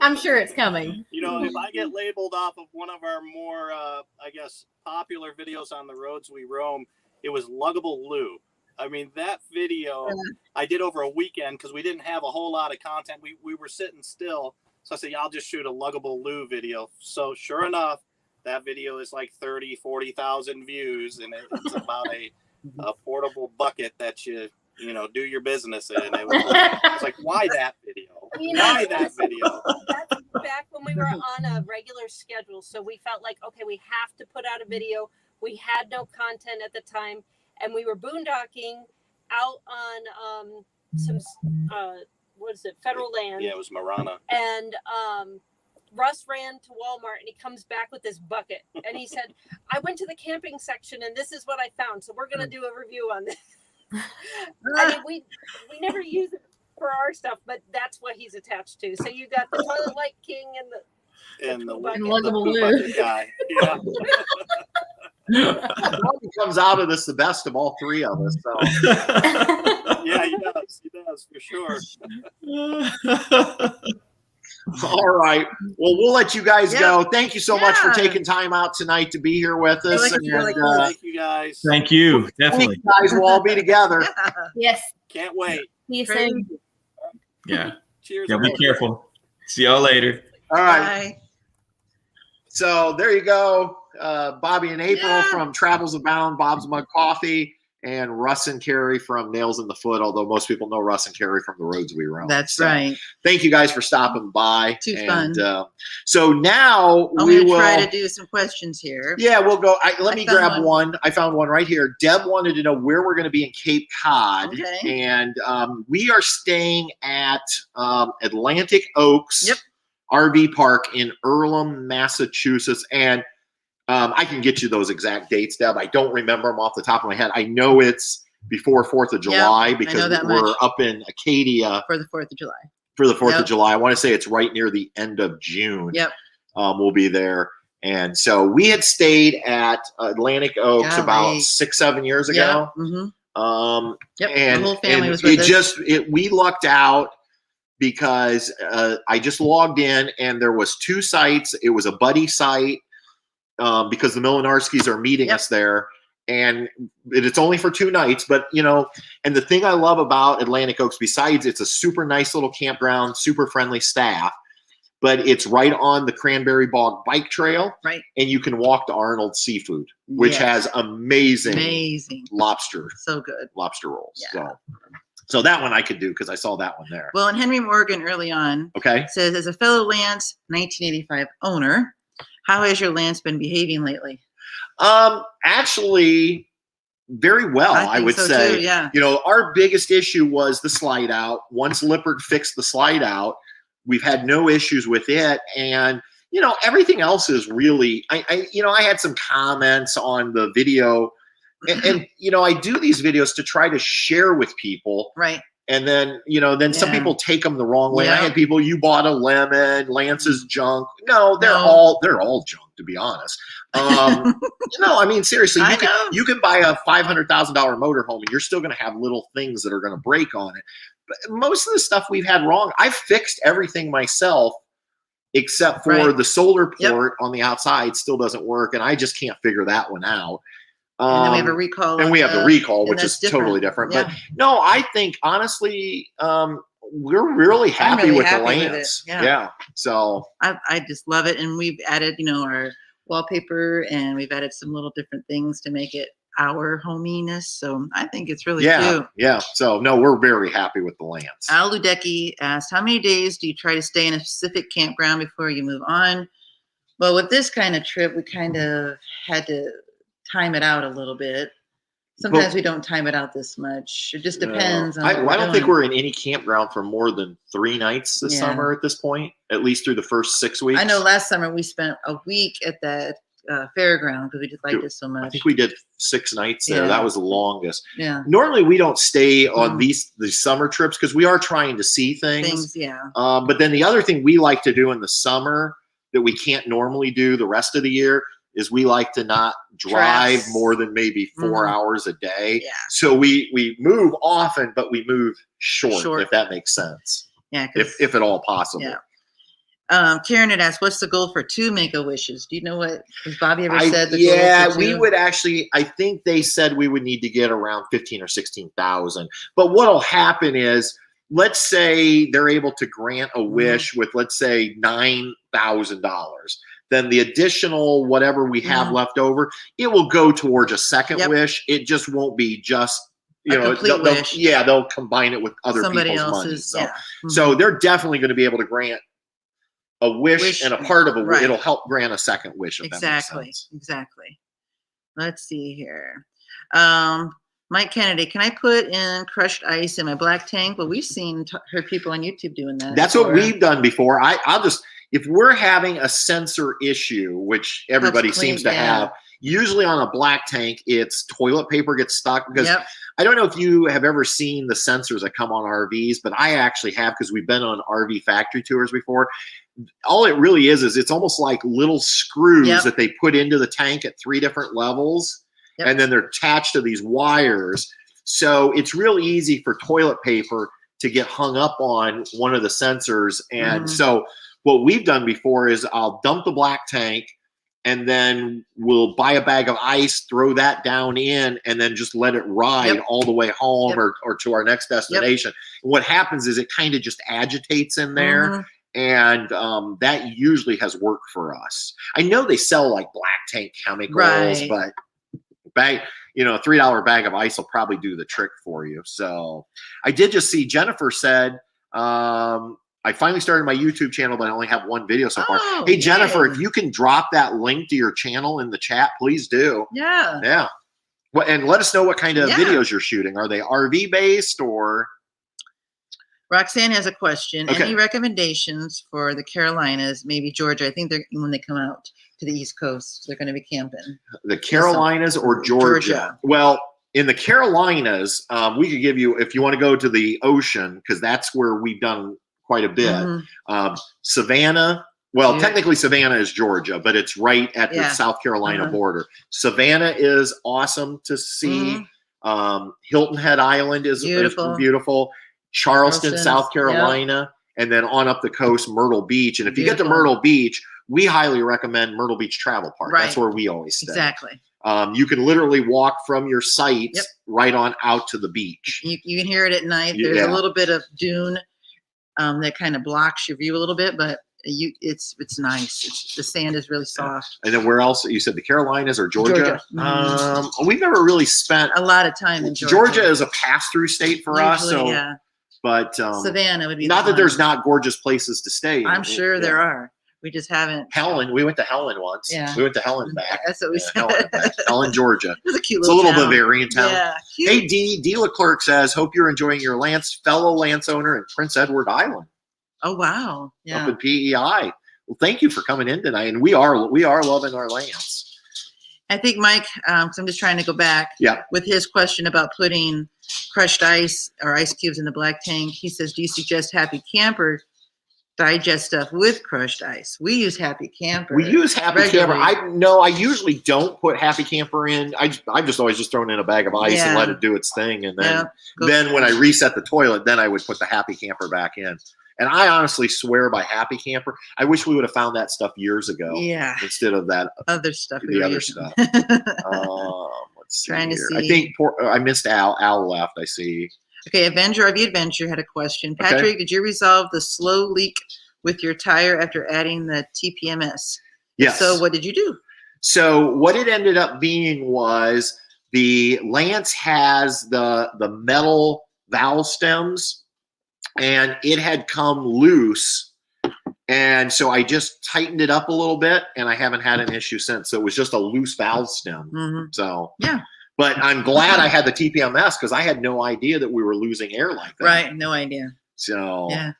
I'm sure it's coming. You know, if I get labeled off of one of our more, I guess, popular videos on the roads we roam, it was Luggable Lou. I mean, that video I did over a weekend because we didn't have a whole lot of content. We were sitting still. So I said, yeah, I'll just shoot a Luggable Lou video. So sure enough, that video is like 30, 40,000 views. And it's about a portable bucket that you do your business in. It's like, why that video? Why that video? That's back when we were on a regular schedule. So we felt like, okay, we have to put out a video. We had no content at the time. And we were boondocking out on some, what is it, federal land. Yeah, it was Marana. And Russ ran to Walmart and he comes back with this bucket. And he said, I went to the camping section and this is what I found. So we're going to do a review on this. I mean, we never use it for our stuff, but that's what he's attached to. So you got the Toilet Light King and the Luggable poo Lou bucket guy. Yeah. He comes out of this the best of all three of us. So. Yeah, he does for sure. All right. Well, we'll let you guys go. Thank you so much for Yeah. taking time out tonight to be here with us. Thank you. Thank you guys. Thank you. Definitely. You guys will all be together. Yes. Can't wait. See you soon. Yeah. Cheers. Yeah. Be everyone. careful. See y'all later. All right. Bye. So there you go. Bobby and April Yeah. from Travels Abound, Bob's Mug Coffee, and Russ and Carrie from Nails in the Foot, although most people know Russ and Carrie from the roads we roam. That's So, right. Thank you guys for stopping by. Too and, fun. So now I'm we going to will try to do some questions here. Yeah, we'll go. Let I me found grab one. I found one right here. Deb wanted to know where we're going to be in Cape Cod. Okay. And we are staying at Atlantic Oaks Yep. RV Park in Earlham, Massachusetts. And I can get you those exact dates, Deb. I don't remember them off the top of my head. I know it's before 4th of July because that we're much. up in Acadia For the 4th of July. for the 4th of Yep. July. I want to say it's right near the end of June. Yep. We'll be there. And so we had stayed at Atlantic Oaks Golly. about 6-7 years ago. Yeah. Mm-hmm. Yep. And, the whole family and was with us. we lucked out because I just logged in and there was 2 sites. It was a buddy site because the Milinarskis are meeting Yep. us there. And it's only for 2 nights, but and the thing I love about Atlantic Oaks, besides it's a super nice little campground, super friendly staff, but it's right on the Cranberry Bog bike trail. Right. And you can walk to Arnold Seafood, which Yes. has amazing lobster So good. rolls. Yeah. So that one I could do because I saw that one there. Well, and Henry Morgan early on Okay. says, as a fellow Lance 1985 owner, how has your Lance been behaving lately? Actually, very well, I think would so say. too, yeah. Our biggest issue was the slide out. Once Lippert fixed the slide out, we've had no issues with it. And, everything else is really, I had some comments on the video and I do these videos to try to share with people. Right. And then, some Yeah. people take them the wrong way. I Yeah. had people, you bought a lemon, Lance's junk. No, they're No. all junk, to be honest. Seriously, I know. you can buy a $500,000 motorhome and you're still going to have little things that are going to break on it. But most of the stuff we've had wrong, I fixed everything myself except for Right. the solar Yep. port on the outside still doesn't work. And I just can't figure that one out. And then we have a recall. And we have the recall, and which that's is totally different. Yeah. But no, I think honestly, we're really happy really with happy the with Lance. it. Yeah. So I just love it. And we've added, our wallpaper and we've added some little different things to make it our hominess. So I think it's really cute. yeah. So no, we're very happy with the Lance. Al Ludecki asked, how many days do you try to stay in a specific campground before you move on? Well, with this kind of trip, we kind of had to time it out a little bit. Sometimes we don't time it out this much. It just depends on I what we're don't think doing. we're in any campground for more than 3 nights this Yeah. summer at this point, at least through the first 6 weeks. I know last summer we spent a week at that fairground because we just liked it so I much. think we did 6 nights there. Yeah. That was the longest. Yeah. Normally we don't stay on Mm. these summer trips because we are trying to see Things, yeah. But then the other thing we like to do in the summer that we can't normally do the rest of the year is we like to not drive Traps. more than maybe 4 Mhm. hours a day. Yeah. So we move often, but we move short. Short. If that makes sense, Yeah. 'cause- if at all possible. Yeah. Karen had asked, "What's the goal for 2 Make-A-Wishes?" Do you know what? Has Bobby ever said the yeah, goal for 2? we would actually. I think they said we would need to get around 15 or 16,000. But what'll happen is, let's say they're able to grant a wish with, let's say, $9,000. Then the additional whatever we have left over, it will go towards a second wish. It just won't be just complete wish. they'll combine it with other Somebody people's money. else's. So, Yeah. so they're definitely going to be able to grant a wish and a part of a wish. Right. It'll help grant a second wish. If that makes sense. Exactly. Let's see here. Mike Kennedy, can I put in crushed ice in my black tank? Well, we've heard people on YouTube doing that. That's what we've done before. I'll just, if we're having a sensor issue, which everybody seems to have, usually on a black tank, it's toilet paper gets stuck. Because I don't know if you have ever seen the sensors that come on RVs, but I actually have, because we've been on RV factory tours before. All it really is it's almost like little screws that they put into the tank at 3 different levels. And then they're attached to these wires. So it's real easy for toilet paper to get hung up on one of the sensors. And so what we've done before is I'll dump the black tank, and then we'll buy a bag of ice, throw that down in, and then just let it ride all the way home or to our next destination. And what happens is it kind of just agitates in there. And that usually has worked for us. I know they sell like black tank chemicals, but a $3 bag of ice will probably do the trick for you. So I did just see Jennifer said, I finally started my YouTube channel, but I only have 1 video so far. Hey, Jennifer, if you can drop that link to your channel in the chat, please do. Yeah. Well, and let us know what kind of videos you're shooting. Are they RV based or? Roxanne has a question. Any recommendations for the Carolinas, maybe Georgia? I think when they come out to the East Coast, they're going to be camping. The Carolinas or Georgia? Well, in the Carolinas, we could give you, if you want to go to the ocean, because that's where we've done quite a bit. Savannah. Well, technically Savannah is Georgia, but it's right at the South Carolina border. Savannah is awesome to see. Hilton Head Island is beautiful. Charleston, South Carolina, and then on up the coast, Myrtle Beach. And if you get to Myrtle Beach, we highly recommend Myrtle Beach Travel Park. That's where we always stay. Exactly. You can literally walk from your site right on out to the beach. You can hear it at night. There's a little bit of dune that kind of blocks your view a little bit, but it's nice. The sand is really soft. And then where else? You said the Carolinas or Georgia? We've never really spent a lot of time in Georgia. Georgia is a pass-through state for us. So, but Savannah would be not that there's not gorgeous places to stay. I'm sure there are. We just haven't. Helen, we went to Helen once. Yeah. We went to Helen back. That's what we said. Helen, Georgia. It was a cute It's a little Bavarian town. Yeah, cute. Hey, D Leclerc says, hope you're enjoying your fellow Lance owner in Prince Edward Island. Oh, wow. Yeah. Up in PEI. Well, thank you for coming in tonight. And we are loving our Lance. I think Mike, because I'm just trying to go back with his question about putting crushed ice or ice cubes in the black tank. He says, do you suggest Happy Camper digest stuff with crushed ice? We use Happy Camper. We use Happy Camper. I usually don't put Happy Camper in. I'm just always just throwing in a bag of ice and let it do its thing. And then when I reset the toilet, then I would put the Happy Camper back in. And I honestly swear by Happy Camper. I wish we would have found that stuff years ago. Yeah. Instead of that other stuff. Stuff. Let's see. Trying to see. I think I missed Al. Al left. I see. Okay, RV Adventure had a question. Patrick, did you resolve the slow leak with your tire after adding the TPMS? Yes. So what did you do? So what it ended up being was the Lance has the metal valve stems, and it had come loose. And so I just tightened it up a little bit, and I haven't had an issue since. So it was just a loose valve stem. So yeah. But I'm glad I had the TPMS because I had no idea that we were losing air like that. Right, no idea. So yeah.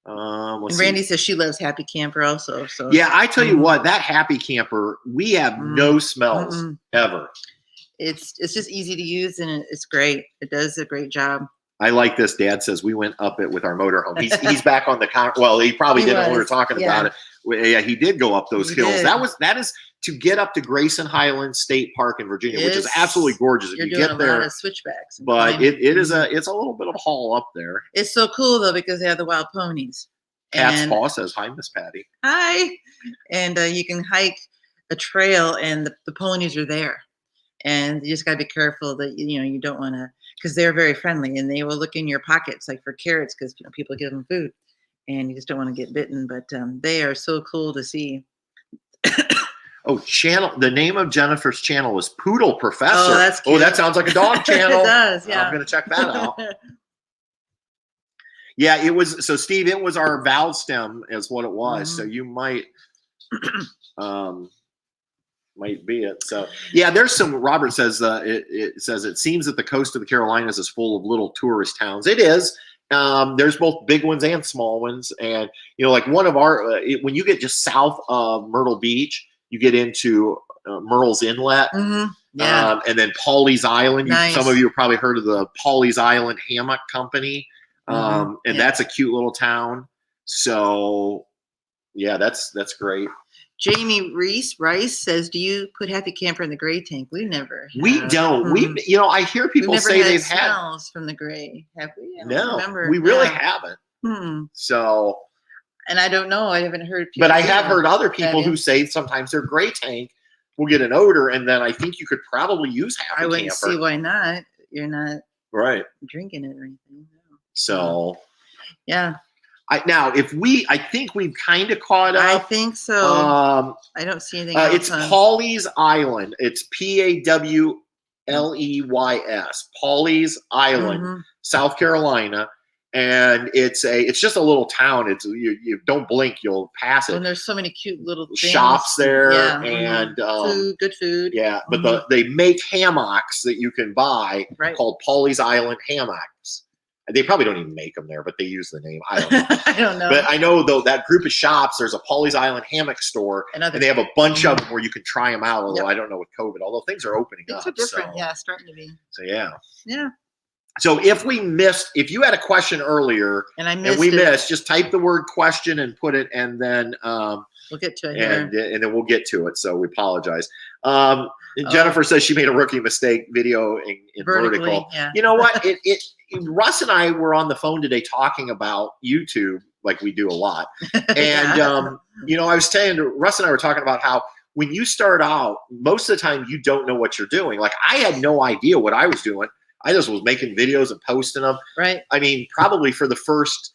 And Randy says she loves Happy Camper also. So yeah, I tell you what, that Happy Camper, we have no smells ever. It's just easy to use and it's great. It does a great job. I like this. Dad says we went up it with our motorhome. He's back on the well, he probably didn't when we were talking about it. Yeah, he did go up those hills. That is to get up to Grayson Highlands State Park in Virginia, which is absolutely gorgeous. If you get there, a lot of switchbacks. But it's a little bit of a haul up there. It's so cool though because they have the wild ponies, Pat's And Paw says, hi, Miss Patty. hi. And you can hike a trail, and the ponies are there. And you just got to be careful that, you don't want to, because they're very friendly, and they will look in your pockets like for carrots, because people give them food, and you just don't want to get bitten. But they are so cool to see. Oh, channel. The name of Jennifer's channel is Poodle Professor. Oh, that's cute. Oh, that sounds like a dog channel. It does, yeah. I'm going to check that out. Yeah, it was. So, Steve, it was our vowel stem is what it was. Mm-hmm. So you might be it. So, yeah, there's some. Robert says it says it seems that the coast of the Carolinas is full of little tourist towns. It is. There's both big ones and small ones, and like one of our when you get just south of Myrtle Beach, you get into Murrells Inlet, Mm-hmm. Yeah, and then Paulas Island. Nice. Some of you have probably heard of the Paulas Island Hammock Company, Mm-hmm. and that's a cute little town. So, yeah, that's great. Jamie Rice says, "Do you put Happy Camper in the gray tank?" We never. We don't. We, I hear people say they've had smells from the gray. Have we? I don't No, remember. we really Yeah. haven't. Hmm. So, And I don't know. I haven't heard. but I people have say heard other that. people who say sometimes their gray tank will get an odor, and then I think you could probably use Happy I wouldn't Camper. see why not. You're not Right. drinking it or anything. No. So, Yeah, I think we've kind of caught I up. think so. I don't see anything. It's Paulas Island. It's Pawleys. Paulas Island, Mhm. South Carolina, and it's just a little town. It's you don't blink, you'll pass it. And there's so many cute little things. Shops there, Yeah, and food, good food. yeah, but they make hammocks that you can buy called Paulas Island hammocks. They probably don't even make them there, but they use the name. I don't know. I don't know. But I know, though, that group of shops, there's a Paulas Island hammock store, and they have a bunch of them where you can try them out, although I don't know with COVID, although things are opening up. Things are different. So, Yeah, starting to be. So, yeah. Yeah. So if you had a question earlier and I missed missed, just type the word question and put it, and then we'll get to it and then we'll get to it. So we apologize. Jennifer says she made a rookie mistake video in vertical. Yeah. You know what? Russ and I were on the phone today talking about YouTube, like we do a lot. And I was telling Russ and I were talking about how when you start out, most of the time you don't know what you're doing. Like I had no idea what I was doing. I just was making videos and posting them. Right. I mean, probably for the first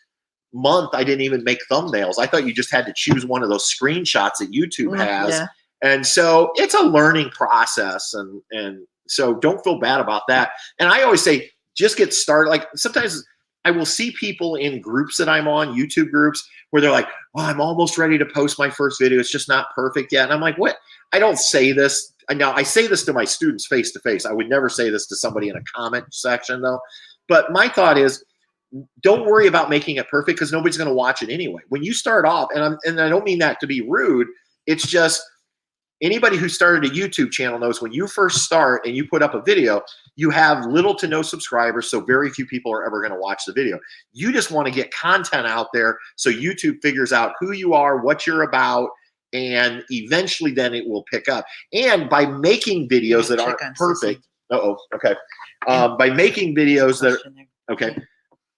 month, I didn't even make thumbnails. I thought you just had to choose one of those screenshots that YouTube has. Yeah. And so it's a learning process. And so don't feel bad about that. And I always say, just get started. Like sometimes I will see people in groups that I'm on, YouTube groups, where they're like, oh, I'm almost ready to post my first video. It's just not perfect yet. And I'm like, what? I don't say this. Now, I say this to my students face to face. I would never say this to somebody in a comment section, though. But my thought is, don't worry about making it perfect because nobody's going to watch it anyway. When you start off, and I don't mean that to be rude, it's just anybody who started a YouTube channel knows when you first start and you put up a video, you have little to no subscribers, so very few people are ever going to watch the video. You just want to get content out there so YouTube figures out who you are, what you're about, and eventually then it will pick up. And by making videos that aren't perfect, by making videos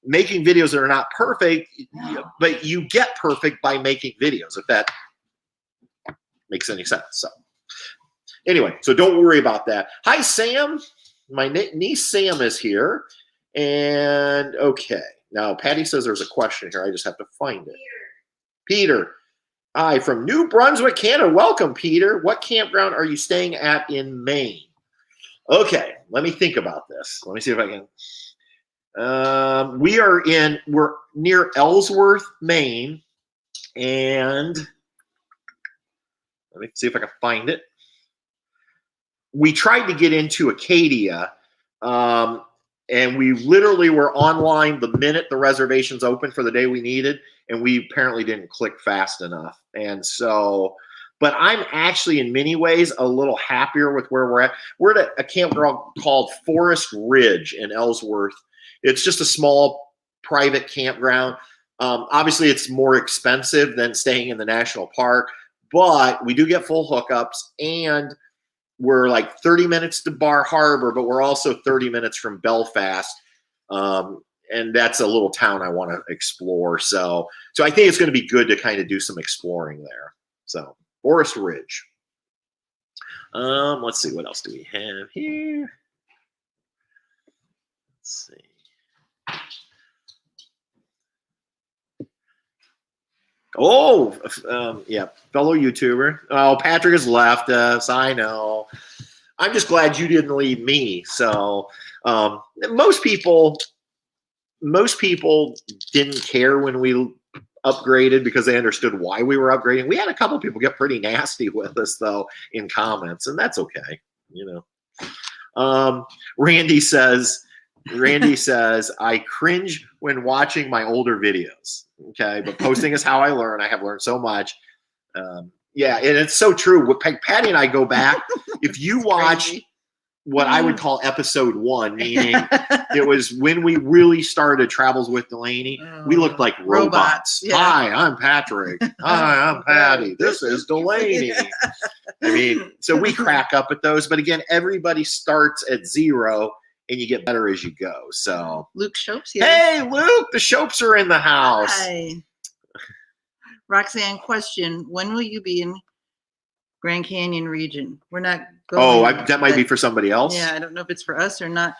making videos that are not perfect, but you get perfect by making videos, if that makes any sense. So anyway, so don't worry about that. Hi, Sam. My niece Sam is here. And okay, now Patty says there's a question here. I just have to find it. Peter. Hi, from New Brunswick, Canada. Welcome, Peter. What campground are you staying at in Maine? Okay, let me think about this. Let me see if I can. We're near Ellsworth, Maine, and let me see if I can find it. We tried to get into Acadia, and we literally were online the minute the reservations opened for the day we needed, and we apparently didn't click fast enough. And so, but I'm actually in many ways a little happier with where we're at. We're at a campground called Forest Ridge in Ellsworth. It's just a small private campground. Obviously, it's more expensive than staying in the national park, but we do get full hookups, and we're like 30 minutes to Bar Harbor, but we're also 30 minutes from Belfast. and that's a little town I want to explore. So I think it's going to be good to kind of do some exploring there. So Forest Ridge. Let's see, what else do we have here? Let's see. Oh, yeah, fellow YouTuber. Oh, Patrick has left us. I know. I'm just glad you didn't leave me. So most people didn't care when we upgraded because they understood why we were upgrading. We had a couple people get pretty nasty with us though in comments, and that's okay. You know. Randy says, I cringe when watching my older videos. Okay, but posting is how I learn. I have learned so much. Yeah, and it's so true. Patty and I go back. If you watch what I would call episode 1, meaning it was when we really started Travels with Delaney, we looked like robots. Yeah. Hi, I'm Patrick. Hi, I'm Patty. This is Delaney. I mean, so we crack up at those. But again, everybody starts at 0. And you get better as you go. So Luke Shopes here. Hey, Luke, the Shopes are in the house. Hi. Roxanne, question: when will you be in Grand Canyon region? We're not going. That might be for somebody else. Yeah, I don't know if it's for us or not.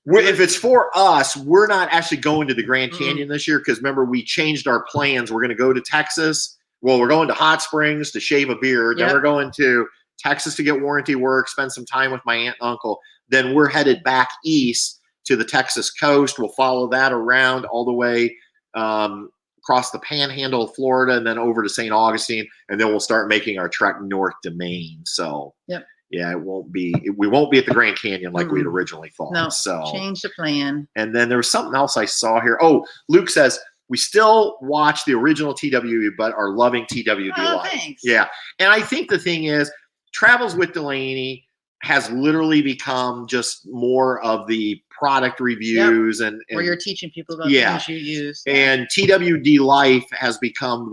If it's for us, we're not actually going to the Grand Canyon this year because remember we changed our plans. We're going to go to Texas. Well, we're going to Hot Springs to shave a beard. Then we're going to Texas to get warranty work, spend some time with my aunt and uncle. Then we're headed back east to the Texas coast. We'll follow that around all the way across the panhandle of Florida and then over to St. Augustine. And then we'll start making our trek north to Maine. So, yeah, we won't be at the Grand Canyon like we'd originally thought. No, so change the plan. And then there was something else I saw here. Oh, Luke says, we still watch the original TWD, but are loving TWD Live. Thanks. Yeah. And I think the thing is, Travels with Delaney has literally become just more of the product reviews and where you're teaching people about things you use. And TWD Life has become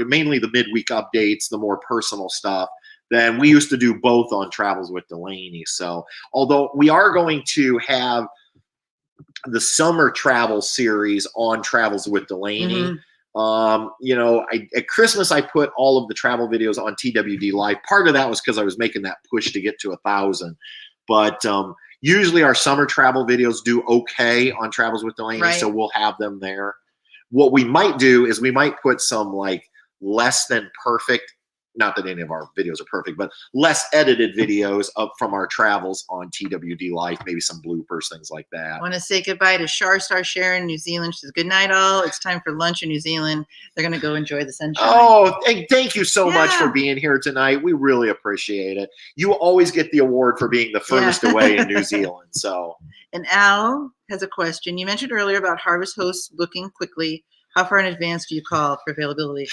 mainly the midweek updates, the more personal stuff. Then we used to do both on Travels with Delaney. So although we are going to have the summer travel series on Travels with Delaney, at Christmas I put all of the travel videos on TWD Live. Part of that was because I was making that push to get to 1,000. But usually our summer travel videos do okay on Travels with Delaney, so we'll have them there. What we might do is we might put some like less than perfect, not that any of our videos are perfect, but less edited videos up from our travels on TWD Life, maybe some bloopers, things like that. I want to say goodbye to Star Sharon in New Zealand. She says, good night, all. It's time for lunch in New Zealand. They're going to go enjoy the sunshine. Oh, thank you so much for being here tonight. We really appreciate it. You always get the award for being the furthest away in New Zealand. So, and Al has a question. You mentioned earlier about harvest hosts booking quickly. How far in advance do you call for availability?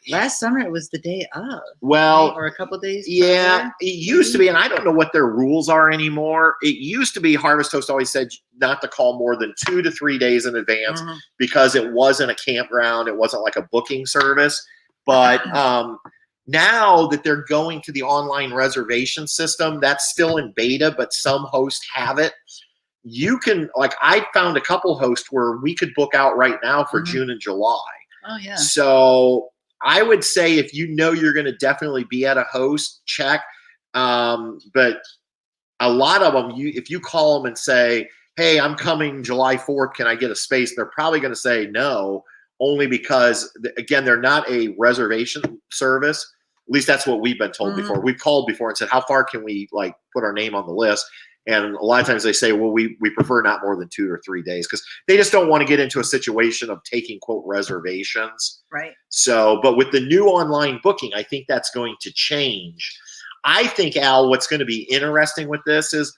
Last summer, it was the day of. Well, or a couple days. Yeah, it used to be, and I don't know what their rules are anymore. It used to be Harvest Host always said not to call more than 2 to 3 days in advance because it wasn't a campground. It wasn't like a booking service. But now that they're going to the online reservation system, that's still in beta, but some hosts have it. You can, like, I found a couple hosts where we could book out right now for June and July. Oh, yeah. So I would say if you know you're going to definitely be at a host, check. But a lot of them, if you call them and say, hey, I'm coming July 4th, can I get a space? They're probably going to say no, only because, again, they're not a reservation service. At least that's what we've been told before. We've called before and said, how far can we, like, put our name on the list? And a lot of times they say, well, we prefer not more than 2 or 3 days because they just don't want to get into a situation of taking, quote, reservations. Right. So, but with the new online booking, I think that's going to change. I think, Al, what's going to be interesting with this is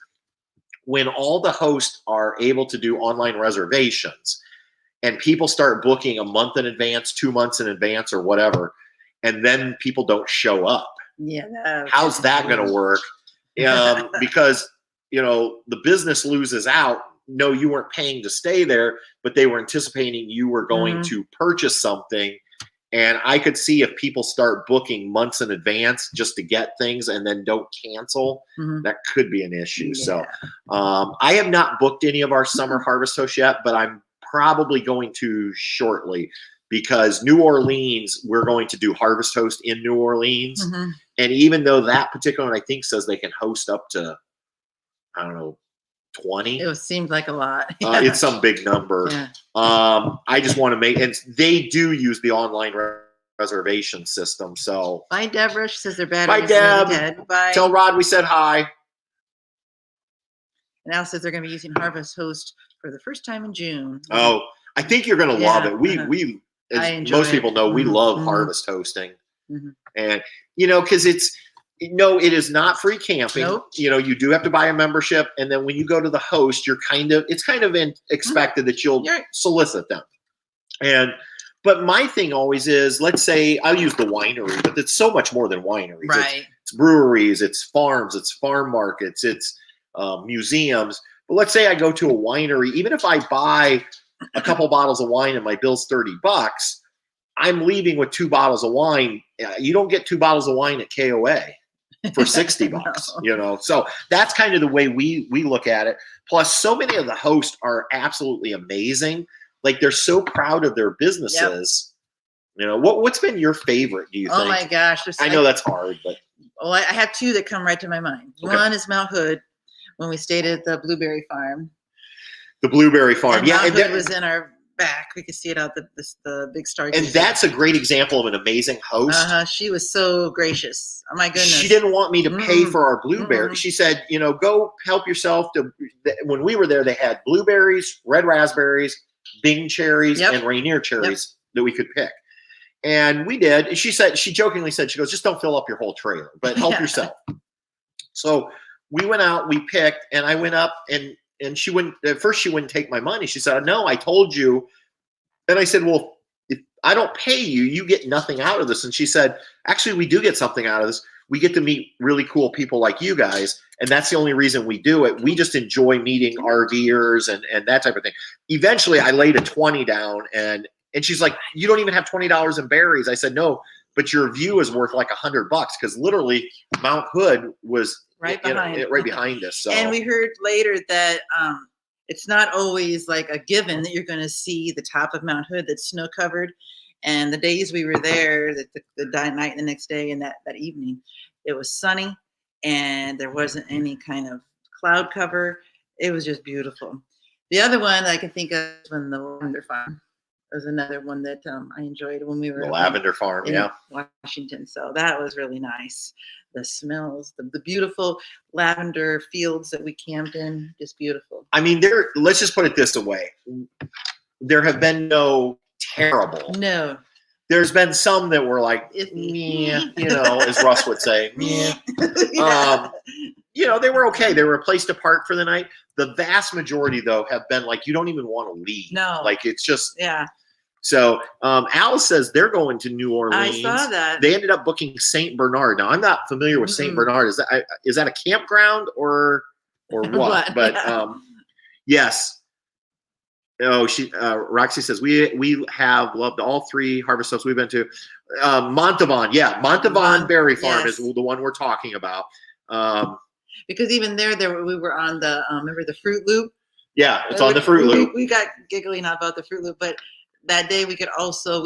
when all the hosts are able to do online reservations and people start booking a month in advance, 2 months in advance or whatever, and then people don't show up. Yeah. How's that going to work? Because the business loses out. No, you weren't paying to stay there, but they were anticipating you were going to purchase something. And I could see if people start booking months in advance just to get things and then don't cancel, that could be an issue. So I have not booked any of our summer harvest hosts yet, but I'm probably going to shortly, because New Orleans, we're going to do Harvest Host in New Orleans. Mhm. And even though that particular one, I think, says they can host up to, I don't know, 20. It seemed like a lot. It's some big number. Yeah. I just want to make, and they do use the online reservation system. So Bye, Deborah. She says they're bad. bye, Deb. Bye. Tell Rod we said hi. And Al says they're going to be using Harvest Host for the first time in June. Oh, I think you're going to love it. We, I as enjoy most people it. know, we Mhm. love Mhm. harvest hosting. Mhm. And, because it is not free camping. Nope. You do have to buy a membership. And then when you go to the host, it's kind of expected that you'll solicit them. But my thing always is, let's say I'll use the winery, but it's so much more than wineries. Right. It's breweries, it's farms, it's farm markets, it's museums. But let's say I go to a winery, even if I buy a couple bottles of wine and my bill's $30, I'm leaving with 2 bottles of wine. You don't get 2 bottles of wine at KOA for $60, No. So that's kind of the way we look at it. Plus, so many of the hosts are absolutely amazing. Like, they're so proud of their businesses. Yep. What's been your favorite, do you think? Oh my gosh. I know that's hard, but. Well, I have 2 that come right to my mind. Okay. One is Mount Hood, when we stayed at the Blueberry Farm. The Blueberry Farm. And Yeah. Mount And Hood was in our back. We could see it out the big star. and that's a great example of an amazing host. She was so gracious. Oh my goodness. She didn't want me to pay for our blueberry. Mm. She said, go help yourself. When we were there, they had blueberries, red raspberries, Bing cherries, Yep. and Rainier cherries that we could pick. And we did. She jokingly said, she goes, just don't fill up your whole trailer, but help yourself. So we went out, we picked, and I went up and she wouldn't, at first she wouldn't take my money. She said, no, I told you. And I said, well, if I don't pay you, you get nothing out of this. And she said, actually, we do get something out of this. We get to meet really cool people like you guys. And that's the only reason we do it. We just enjoy meeting RVers and that type of thing. Eventually I laid a 20 down and she's like, you don't even have $20 in berries. I said, no, but your view is worth like $100 because literally Mount Hood was right behind us. So. And we heard later that it's not always like a given that you're going to see the top of Mount Hood that's snow covered. And the days we were there, the night and the next day and that evening, it was sunny and there wasn't any kind of cloud cover. It was just beautiful. The other one I can think of is when the Lavender Farm was another one that I enjoyed when we were the Lavender Farm, in Washington. So that was really nice. The smells, the beautiful lavender fields that we camped in, just beautiful. I mean, let's just put it this way. There have been no terrible. No. There's been some that were like, meh, as Russ would say. Meh. They were okay. They were a place to park for the night. The vast majority, though, have been like, you don't even want to leave. No. Like, it's just. Yeah. So Alice says they're going to New Orleans. I saw that. They ended up booking St. Bernard. Now, I'm not familiar with St. Bernard. Is that a campground or what? But yes. Oh, Roxy says we have loved all 3 harvest hosts we've been to. Montavon, Montavon Berry Farm is the one we're talking about. Because even there we were on the remember the Fruit Loop. Yeah, it's on the Fruit Loop. We got giggling about the Fruit Loop, but that day we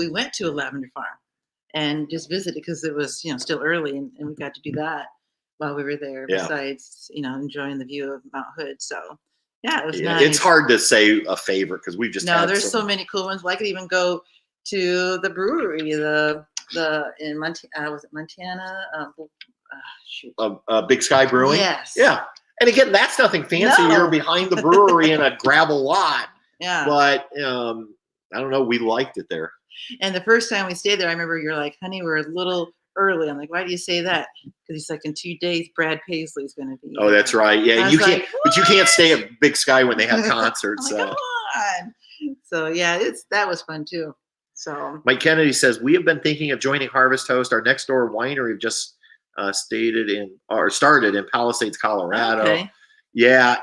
went to a lavender farm and just visited because it was still early and we got to do that while we were there. Yeah. Besides enjoying the view of Mount Hood, so. Yeah, it was Yeah, nice. it's hard to say a favorite because we've just there's so many cool ones. Well, I could even go to the brewery, the in Montana. Was it Montana? Big Sky Brewing. Yes. Yeah, and again, that's nothing fancy. No. You're behind the brewery in a gravel lot. Yeah. But I don't know. We liked it there. And the first time we stayed there, I remember you're like, "Honey, we're a little early." I'm like, "Why do you say that?" Because he's like, "In 2 days, Brad Paisley's going to be." Oh, that's right. Yeah, you can't. Like, but you can't stay at Big Sky when they have concerts. Like, come on. So yeah, that was fun too. So Mike Kennedy says we have been thinking of joining Harvest Host. Our next door winery just started in Palisades, Colorado. Okay. Yeah.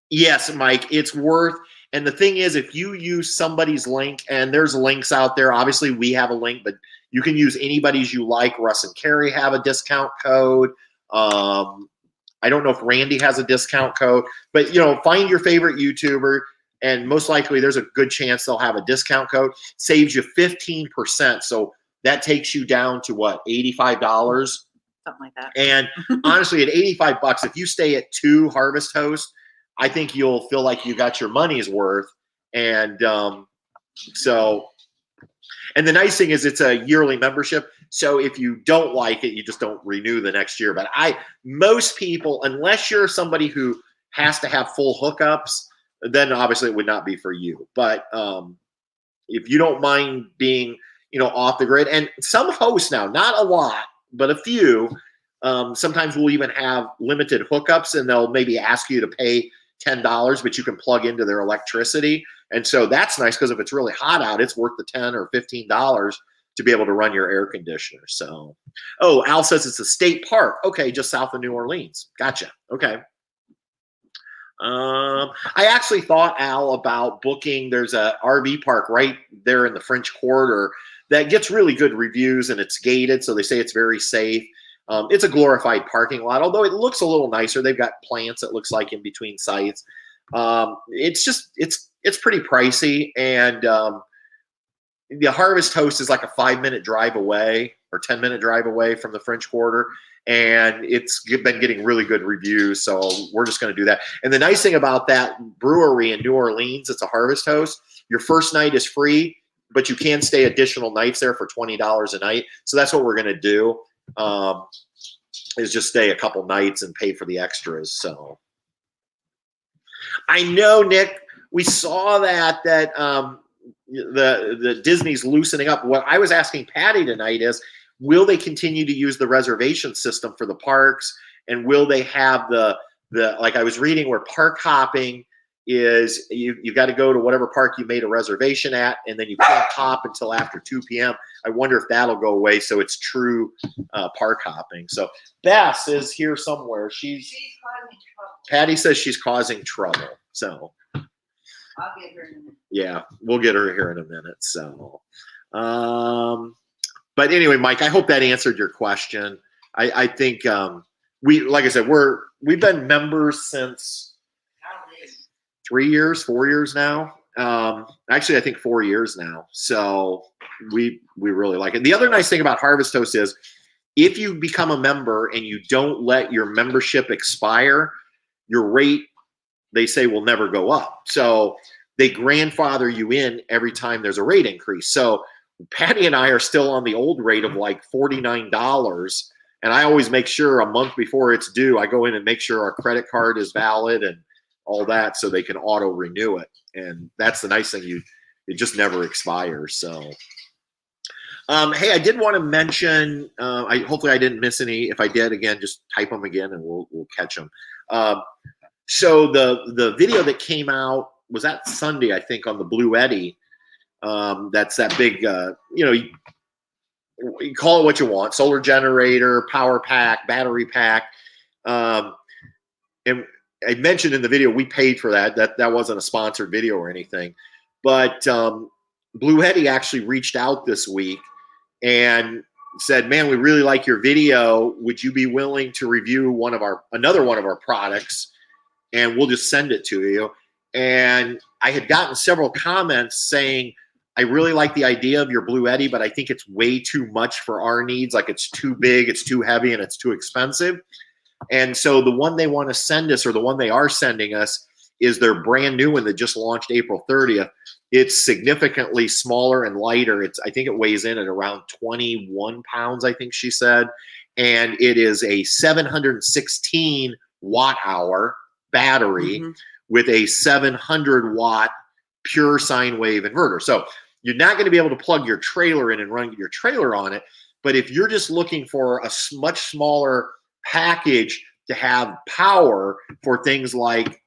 Yes, Mike. It's worth. And the thing is, if you use somebody's link, and there's links out there, obviously we have a link, but you can use anybody's you like. Russ and Carrie have a discount code. I don't know if Randy has a discount code, but find your favorite YouTuber and most likely there's a good chance they'll have a discount code. Saves you 15%. So that takes you down to what, $85? Something like that. And honestly, at $85, if you stay at 2 Harvest Hosts, I think you'll feel like you got your money's worth. And and the nice thing is it's a yearly membership. So if you don't like it, you just don't renew the next year. But most people, unless you're somebody who has to have full hookups, then obviously it would not be for you. But if you don't mind being, off the grid, and some hosts now, not a lot, but a few, sometimes we'll even have limited hookups, and they'll maybe ask you to pay $10, but you can plug into their electricity. And so that's nice, because if it's really hot out, it's worth the $10 or $15 to be able to run your air conditioner. So, Al says it's a state park. Okay, just south of New Orleans. Gotcha. Okay. I actually thought, Al, about booking. There's a RV park right there in the French Quarter that gets really good reviews, and it's gated, so they say it's very safe. It's a glorified parking lot, although it looks a little nicer. They've got plants, it looks like, in between sites. It's pretty pricey, and the Harvest Host is like a 5-minute drive away or 10-minute drive away from the French Quarter, and it's been getting really good reviews, so we're just going to do that. And the nice thing about that brewery in New Orleans, it's a Harvest Host. Your first night is free, but you can stay additional nights there for $20 a night. So that's what we're going to do, is just stay a couple nights and pay for the extras. So I know, Nick, we saw that the Disney's loosening up. What I was asking Patty tonight is, will they continue to use the reservation system for the parks? And will they have the like I was reading where park hopping is, you got to go to whatever park you made a reservation at, and then you can't hop until after 2 p.m. I wonder if that'll go away, so it's true park hopping. So Bess is here somewhere. She's causing trouble. Patty says she's causing trouble. So I'll get her in a minute. Yeah, we'll get her here in a minute. So, but anyway, Mike, I hope that answered your question. I think like I said, we've been members since 3 years, 4 years now. Actually, I think 4 years now. So we really like it. The other nice thing about Harvest Host is, if you become a member and you don't let your membership expire, your rate, they say, will never go up. So they grandfather you in every time there's a rate increase. So Patty and I are still on the old rate of like $49. And I always make sure a month before it's due, I go in and make sure our credit card is valid and all that, so they can auto renew it. And that's the nice thing, it just never expires. So hey, I did want to mention, hopefully I didn't miss any. If I did, again, just type them again and we'll catch them. So the video that came out, was that Sunday, I think, on the Blue Eddy. That's that big, you call it what you want, solar generator, power pack, battery pack. And I mentioned in the video, we paid for that. That wasn't a sponsored video or anything. But Blue Eddy actually reached out this week and said, man, we really like your video. Would you be willing to review another one of our products? And we'll just send it to you. And I had gotten several comments saying, I really like the idea of your Blue Eddy, but I think it's way too much for our needs. Like, it's too big, it's too heavy, and it's too expensive. And so the one they want to send us, or the one they are sending us, is their brand new one that just launched April 30th. It's significantly smaller and lighter. I think it weighs in at around 21 pounds, I think she said. And it is a 716 watt hour battery with a 700 watt pure sine wave inverter. So you're not going to be able to plug your trailer in and run your trailer on it. But if you're just looking for a much smaller package to have power for things like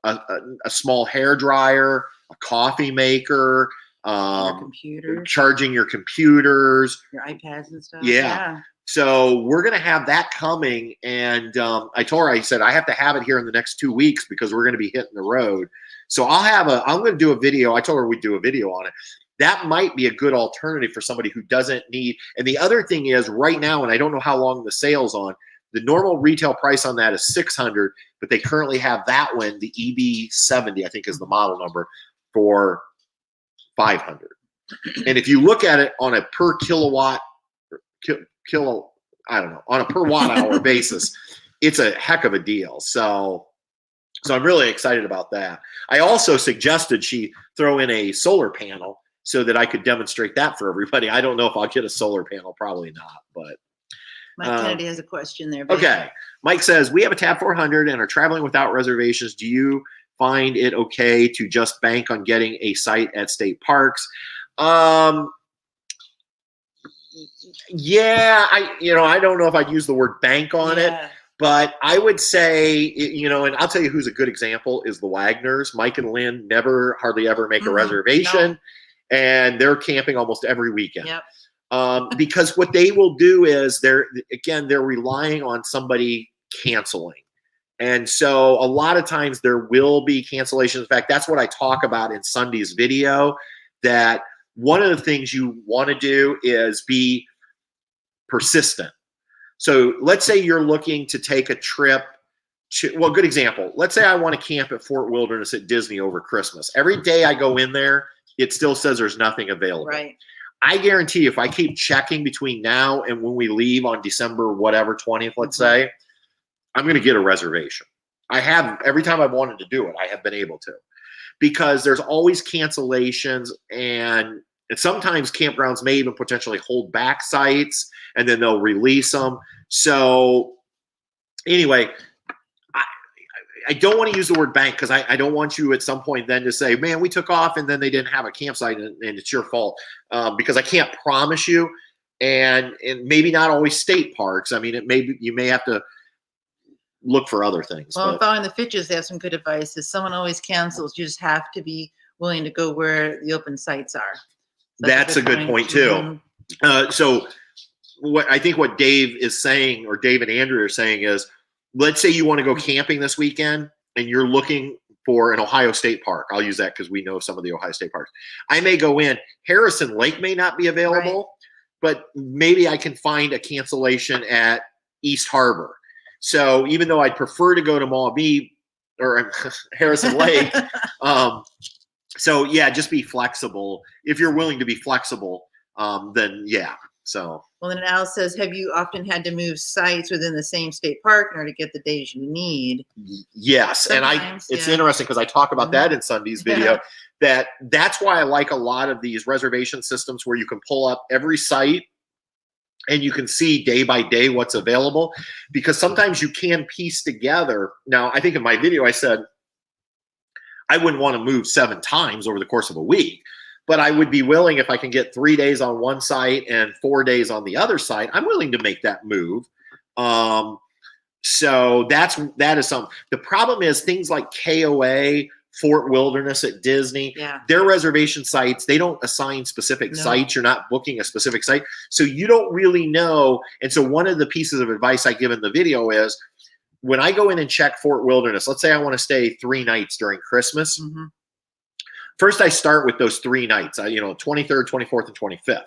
a small hair dryer, a coffee maker, Your computer, charging your computers, your iPads and stuff. Yeah. So we're going to have that coming. And I told her, I said, I have to have it here in the next 2 weeks because we're going to be hitting the road. So I'm going to do a video. I told her we'd do a video on it. That might be a good alternative for somebody who doesn't need. And the other thing is, right now, and I don't know how long the sale's on, The normal retail price on that is $600, but they currently have that one, the EB70, I think is the model number, for $500. And if you look at it on a per kilowatt, on a per watt hour basis, it's a heck of a deal. So I'm really excited about that. I also suggested she throw in a solar panel so that I could demonstrate that for everybody. I don't know if I'll get a solar panel, probably not, but. Mike Kennedy has a question there. Babe. Okay. Mike says, we have a Tab 400 and are traveling without reservations. Do you find it okay to just bank on getting a site at state parks? Yeah, I don't know if I'd use the word bank on it, but I would say, and I'll tell you who's a good example is the Wagners. Mike and Lynn never hardly ever make a reservation, and they're camping almost every weekend. Yep. Because what they will do is they're relying on somebody canceling. And so a lot of times there will be cancellations. In fact, that's what I talk about in Sunday's video, that one of the things you want to do is be persistent. So let's say you're looking to take a trip to, well, good example. Let's say I want to camp at Fort Wilderness at Disney over Christmas. Every day I go in there, it still says there's nothing available. Right. I guarantee you, if I keep checking between now and when we leave on December, whatever, 20th, let's say, I'm going to get a reservation. I have, every time I've wanted to do it, I have been able to, because there's always cancellations, and sometimes campgrounds may even potentially hold back sites and then they'll release them. So anyway, I don't want to use the word bank, because I don't want you at some point then to say, man, we took off and then they didn't have a campsite and it's your fault, because I can't promise you, and maybe not always state parks. I mean, you may have to look for other things. Well, following the Fitches, they have some good advice. If someone always cancels, you just have to be willing to go where the open sites are. So that's a good point too. So what Dave is saying, or Dave and Andrew are saying, is, let's say you want to go camping this weekend and you're looking for an Ohio State park. I'll use that because we know some of the Ohio State parks. I may go in. Harrison Lake may not be available, but maybe I can find a cancellation at East Harbor. So even though I'd prefer to go to Maumee or Harrison Lake, so yeah, just be flexible. If you're willing to be flexible, then yeah. So. Well, then Al says, have you often had to move sites within the same state park in order to get the days you need? Yes. Sometimes, and it's interesting because I talk about that in Sunday's video, that's why I like a lot of these reservation systems where you can pull up every site and you can see day by day what's available, because sometimes you can piece together. Now, I think in my video, I said, I wouldn't want to move 7 times over the course of a week, but I would be willing, if I can get 3 days on one site and 4 days on the other site, I'm willing to make that move. So that is something. The problem is things like KOA, Fort Wilderness at Disney, their reservation sites, they don't assign specific sites. You're not booking a specific site. So you don't really know. And so one of the pieces of advice I give in the video is, when I go in and check Fort Wilderness, let's say I want to stay 3 nights during Christmas. First, I start with those 3 nights, 23rd, 24th, and 25th.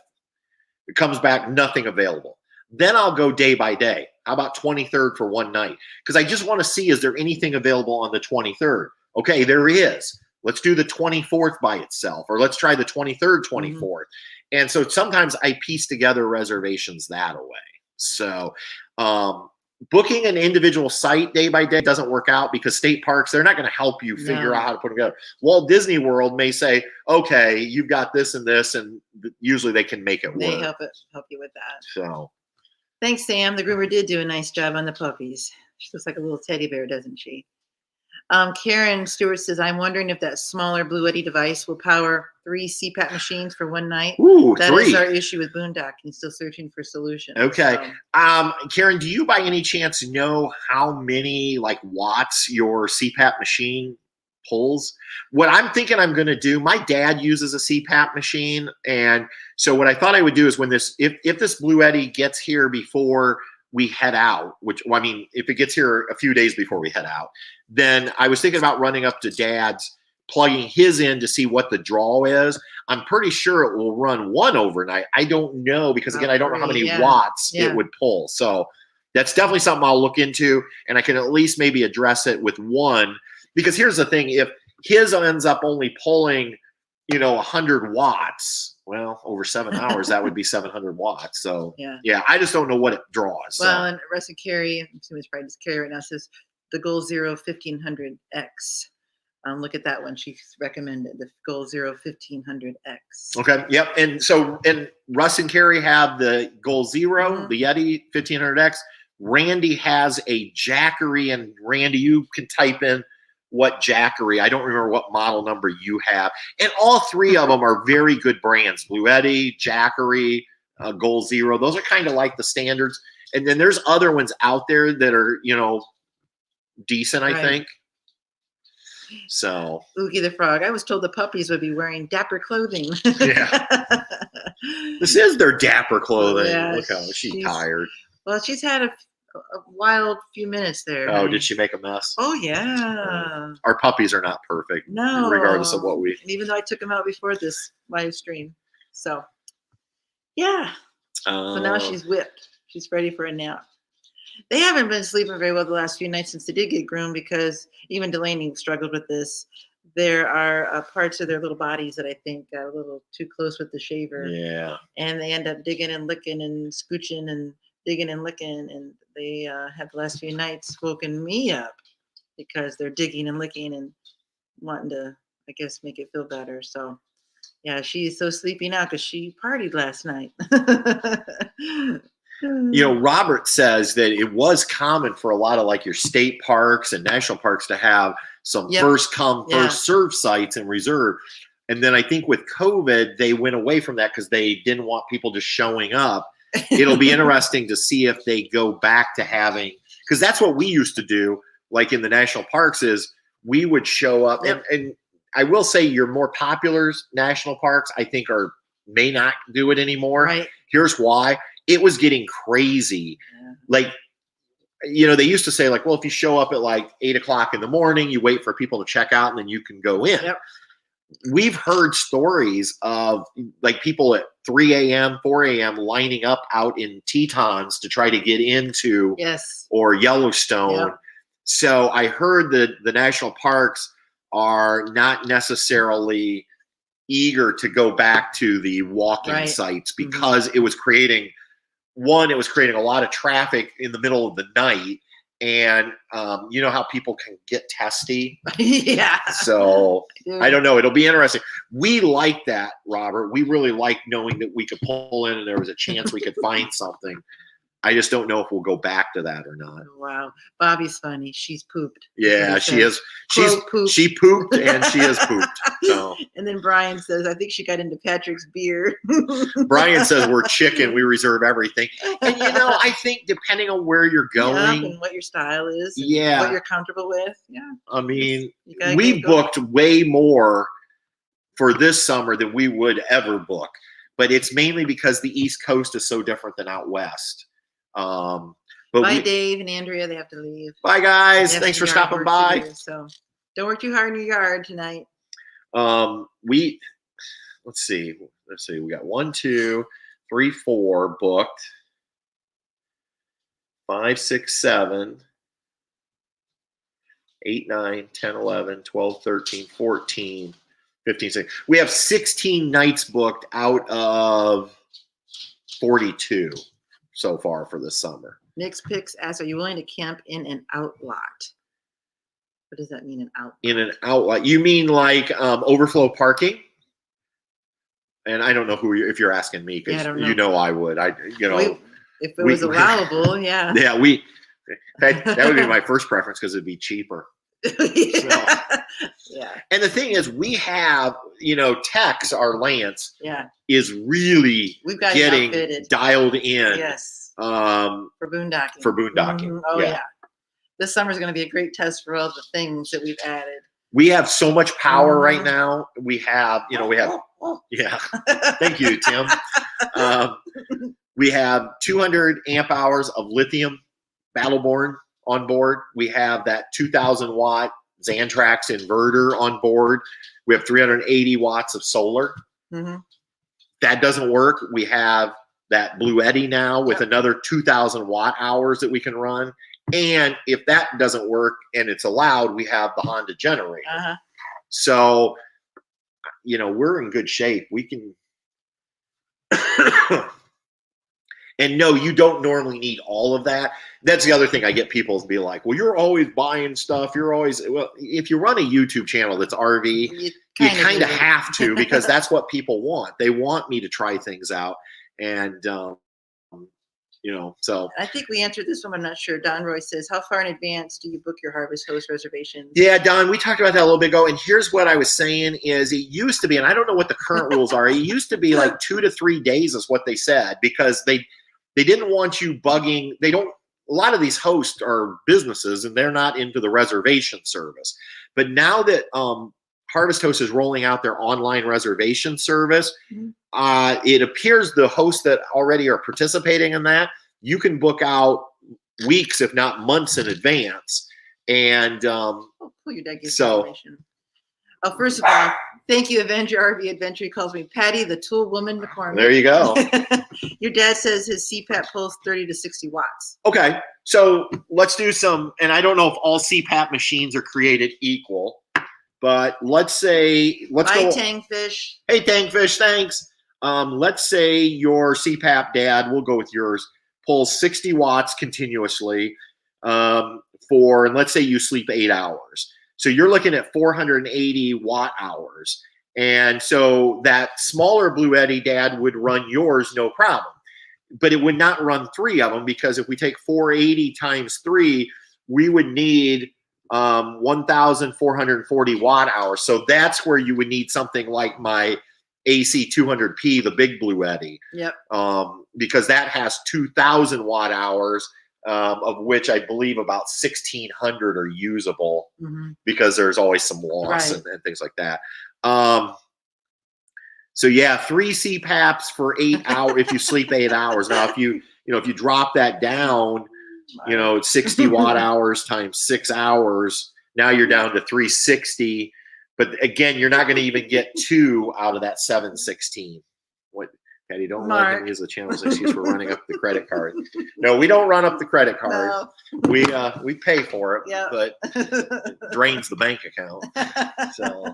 It comes back, nothing available. Then I'll go day by day. How about 23rd for 1 night? Because I just want to see, is there anything available on the 23rd? Okay, there is. Let's do the 24th by itself, or let's try the 23rd, 24th. And so sometimes I piece together reservations that way. So booking an individual site day by day doesn't work out, because state parks, they're not going to help you figure out how to put them together. Walt Disney World may say, okay, you've got this and this, and usually they can make it work. They help you with that. So thanks, Sam. The groomer did do a nice job on the puppies. She looks like a little teddy bear, doesn't she? Karen Stewart says, I'm wondering if that smaller Blue Eddy device will power 3 CPAP machines for 1 night. Ooh, that 3. is our issue with Boondocking. Still searching for solutions. Okay. So. Karen, do you by any chance know how many watts your CPAP machine pulls? What I'm thinking I'm going to do, my dad uses a CPAP machine. And so what I thought I would do is, when if this Blue Eddy gets here before we head out, if it gets here a few days before we head out, then I was thinking about running up to Dad's, plugging his in to see what the draw is. I'm pretty sure it will run 1 overnight. I don't know, because again, I don't know how many watts it would pull. So that's definitely something I'll look into, and I can at least maybe address it with one. Because here's the thing: if his ends up only pulling, 100 watts, well, over 7 hours, that would be 700 watts. So yeah, I just don't know what it draws. Well, and Russ and Carrie, I'm assuming it's probably just Carrie right now, says the Goal Zero 1500X. Look at that one. She's recommended the Goal Zero 1500X. Okay. Yep. And Russ and Carrie have the Goal Zero, the Yeti 1500X. Randy has a Jackery, and Randy, you can type in what Jackery. I don't remember what model number you have. And all three of them are very good brands. Blue Yeti, Jackery, Goal Zero. Those are kind of like the standards. And then there's other ones out there that are, decent, I think. So Oogie the Frog. I was told the puppies would be wearing dapper clothing. Yeah. This is their dapper clothing. Yeah, Look how she's tired. Well, she's had a wild few minutes there. Oh, did she make a mess? Oh, yeah. Our puppies are not perfect. No. Regardless of what we. And even though I took them out before this live stream. So, yeah. So now she's whipped. She's ready for a nap. They haven't been sleeping very well the last few nights since they did get groomed, because even Delaney struggled with this. There are parts of their little bodies that I think got a little too close with the shaver. Yeah. And they end up digging and licking and scooching and digging and licking. And they have the last few nights woken me up because they're digging and licking and wanting to, I guess, make it feel better. So, yeah, she's so sleepy now because she partied last night. Robert says that it was common for a lot of like your state parks and national parks to have some first come, first serve sites and reserve. And then I think with COVID, they went away from that because they didn't want people just showing up. It'll be interesting to see if they go back to having, because that's what we used to do, like in the national parks, is we would show up. And I will say your more popular national parks, I think, may not do it anymore. Right. Here's why. It was getting crazy. Yeah. Like, they used to say, like, well, if you show up at like 8 o'clock in the morning, you wait for people to check out and then you can go in. Yep. We've heard stories of like people at 3 a.m., 4 a.m. lining up out in Tetons to try to get into or Yellowstone. Yep. So I heard that the national parks are not necessarily eager to go back to the walking sites because it was creating a lot of traffic in the middle of the night. And you know how people can get testy? Yeah. So I don't know. It'll be interesting. We like that, Robert. We really like knowing that we could pull in and there was a chance we could find something. I just don't know if we'll go back to that or not. Wow. Bobby's funny. She's pooped. Yeah, she is. She pooped and she is pooped. So. And then Brian says, I think she got into Patrick's beer. Brian says we're chicken. We reserve everything. And, I think depending on where you're going. And what your style is. And what you're comfortable with. Yeah. I mean, we booked way more for this summer than we would ever book. But it's mainly because the East Coast is so different than out West. Bye, Dave and Andrea. They have to leave. Bye, guys. Thanks for stopping by. So don't work too hard in your yard tonight. Let's see. We got 1, 2, 3, 4 booked. 5, 6, 7, 8, 9, 10, 11, 12, 13, 14, 15, 16. We have 16 nights booked out of 42. So far for this summer. Nick's Picks asks, are you willing to camp in an outlot? What does that mean, an outlot? In an outlot? You mean like overflow parking? And I don't know if you're asking me, because I would. If it was allowable, yeah. Yeah, that would be my first preference because it'd be cheaper. Yeah. And the thing is, we have, Tex, our Lance, is really getting dialed in. Yes. For boondocking. Mm-hmm. Oh yeah. This summer is going to be a great test for all the things that we've added. We have so much power right now. We have, Thank you, Tim. We have 200 amp hours of lithium Battleborn on board. We have that 2,000 watt Xantrax inverter on board. We have 380 watts of solar. Mm-hmm. That doesn't work. We have that Blue Eddy now with another 2,000 watt hours that we can run. And if that doesn't work and it's allowed, we have the Honda generator. So, you know, we're in good shape. We can. And no, you don't normally need all of that. That's the other thing I get people to be like, well, you're always buying stuff. You're always, well, if you run a YouTube channel that's RV, you kind of have to, because that's what people want. They want me to try things out. And, you know, so. I think we answered this one. I'm not sure. Don Roy says, how far in advance do you book your harvest host reservations? Yeah, Don, we talked about that a little bit ago. And here's what I was saying is it used to be, and I don't know what the current rules are. It used to be like 2 to 3 days is what they said, because they didn't want you bugging. They don't, a lot of these hosts are businesses and they're not into the reservation service. But now that Harvest Host is rolling out their online reservation service, it appears the hosts that already are participating in that, you can book out weeks, if not months in advance. And so, oh, first of all, thank you, Avenger RV Adventure. He calls me Patty, the tool woman McCormick. There you go. Your dad says his CPAP pulls 30 to 60 watts. Okay, so let's do some, and I don't know if all CPAP machines are created equal, but let's say, let's go. Tankfish. Hey, Tankfish, thanks. Let's say your CPAP dad, we'll go with yours, pulls 60 watts continuously for, and let's say you sleep 8 hours. So you're looking at 480 watt hours. And so that smaller Blue Eddy dad would run yours no problem. But it would not run 3 of them, because if we take 480 times 3, we would need 1,440 watt hours. So that's where you would need something like my AC 200P, the big Blue Eddy. Yep. Because that has 2,000 watt hours. Of which I believe about 1,600 are usable, because there's always some loss and things like that. So yeah, 3 CPAPs for 8 hours if you sleep 8 hours. Now, if you drop that down, 60 watt hours times 6 hours, now you're down to 360. But again, you're not going to even get 2 out of that 716. What? Patty, don't let him use the channel's excuse for running up the credit card. No, we don't run up the credit card. No. We pay for it, but it drains the bank account. So,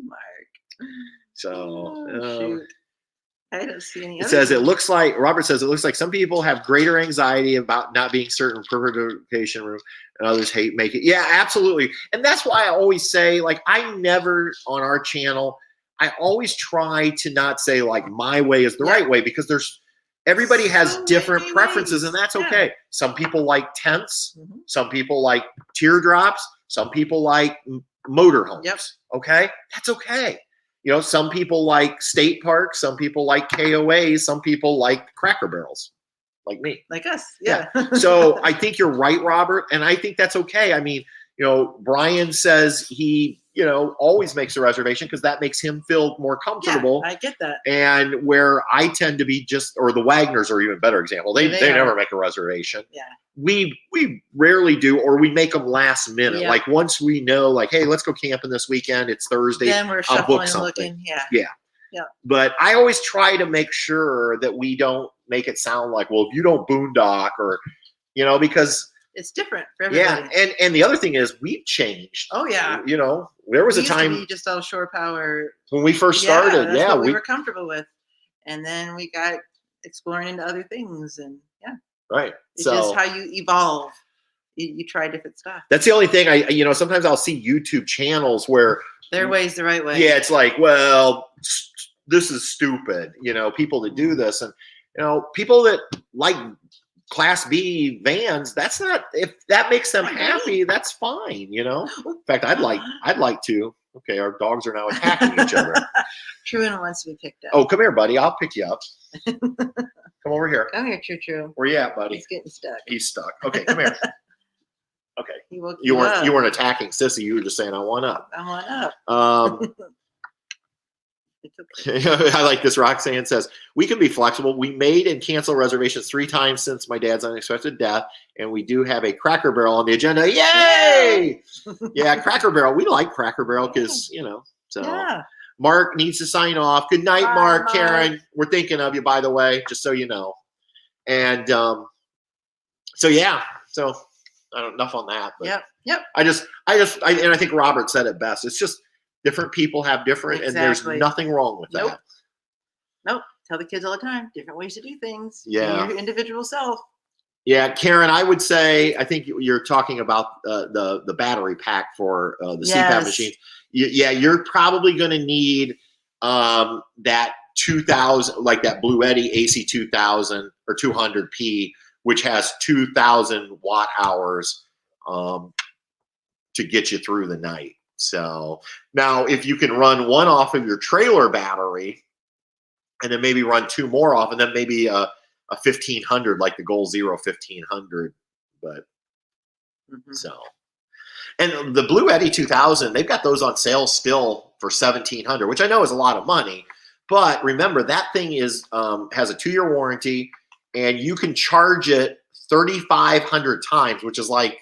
Mark. So, shoot. I don't see any. It says it looks like Robert says it looks like some people have greater anxiety about not being certain purification room, and others hate make it. Yeah, absolutely, and that's why I always say, like, I never on our channel. I always try to not say like my way is the right way, because everybody has different preferences, and that's okay. Some people like tents, some people like teardrops, some people like motorhomes. Okay, that's okay. Some people like state parks, some people like KOAs, some people like Cracker Barrels, like me, like us. So I think you're right, Robert, and I think that's okay. I mean, Brian says he always makes a reservation because that makes him feel more comfortable. Yeah, I get that. And where I tend to be or the Wagners are even better example. They never make a reservation. Yeah. We rarely do, or we make them last minute. Yeah. Like once we know, like, hey, let's go camping this weekend. It's Thursday. Then we're shuffling and looking. Yeah. But I always try to make sure that we don't make it sound like, well, if you don't boondock or, because it's different for everybody. Yeah, and the other thing is we've changed. Oh yeah. There was a time to be just all shore power when we first started. That's what we were comfortable with, and then we got exploring into other things, and right. It's just how you evolve. You try different stuff. That's the only thing sometimes I'll see YouTube channels where their way's the right way. Yeah, it's like, well, this is stupid. People that do this, and people that like Class B vans, that's not, if that makes them happy, that's fine, In fact, I'd like to. Okay, our dogs are now attacking each other. Truman wants to be picked up. Oh, come here, buddy. I'll pick you up. Come over here. Come here, True. Where you at, buddy? He's getting stuck. He's stuck. Okay, come here. Okay. You weren't attacking Sissy. You were just saying, I want up. I want up. It's okay. I like this. Roxanne says, we can be flexible. We made and canceled reservations 3 times since my dad's unexpected death, and we do have a Cracker Barrel on the agenda. Yay! Yeah, Cracker Barrel. We like Cracker Barrel because, so. Yeah. Mark needs to sign off. Good night, Bye, Mark. Mark. Karen, we're thinking of you, by the way, just so you know. And so yeah, so I don't enough on that. But Yep. and I think Robert said it best. It's just different people have different, and there's nothing wrong with that. Nope. Tell the kids all the time, different ways to do things. Yeah. Be your individual self. Yeah, Karen, I would say, I think you're talking about the battery pack for the CPAP machines. Yeah, you're probably going to need that 2000, like that Blue Eddy AC 2000 or 200P, which has 2,000 watt hours to get you through the night. So now if you can run one off of your trailer battery and then maybe run two more off, and then maybe a 1500, like the Goal Zero 1500, but so. And the Blue Eddy 2000, they've got those on sale still for $1,700, which I know is a lot of money. But remember, that thing is has a 2-year warranty, and you can charge it 3,500 times, which is like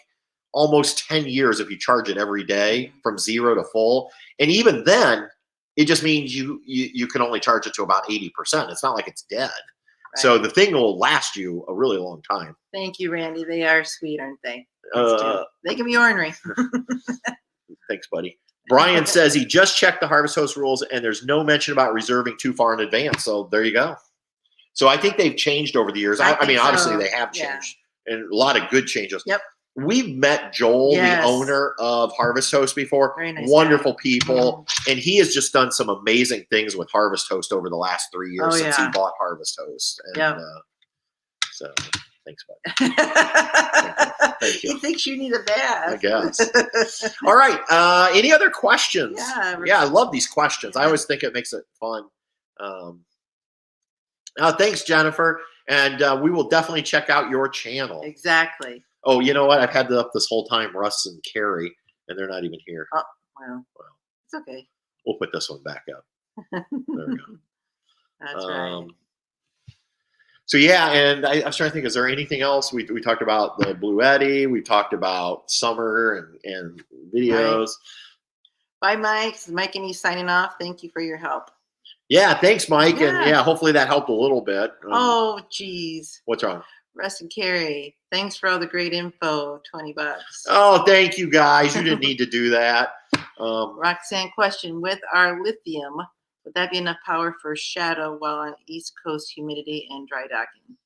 almost 10 years if you charge it every day from 0 to full. And even then, it just means you can only charge it to about 80%. It's not like it's dead. Right. So the thing will last you a really long time. Thank you, Randy. They are sweet, aren't they? They can be ornery. Thanks, buddy. Brian says he just checked the Harvest Host rules, and there's no mention about reserving too far in advance. So there you go. So I think they've changed over the years. I mean, obviously they have changed, and a lot of good changes. Yep. We've met Joel, the owner of Harvest Host, before. Very nice Wonderful people. And he has just done some amazing things with Harvest Host over the last 3 years since he bought Harvest Host. And so thanks, bud. Thank you. He thinks you need a bath. I guess. All right. Any other questions? Yeah, I love these questions. I always think it makes it fun. Thanks, Jennifer. And we will definitely check out your channel. Exactly. Oh, you know what? I've had it up this whole time, Russ and Carrie, and they're not even here. Oh, well, it's okay. We'll put this one back up. There we go. That's right. So yeah, and I was trying to think, is there anything else? We talked about the Blue Eddy. We talked about summer and videos. Bye, Mike. This is Mike and he signing off. Thank you for your help. Yeah, thanks, Mike. Yeah. And yeah, hopefully that helped a little bit. Oh, geez. What's wrong? Russ and Carrie, thanks for all the great info. $20. Oh, thank you, guys. You didn't need to do that. Roxanne question: with our lithium, would that be enough power for shadow while on East Coast humidity and dry docking?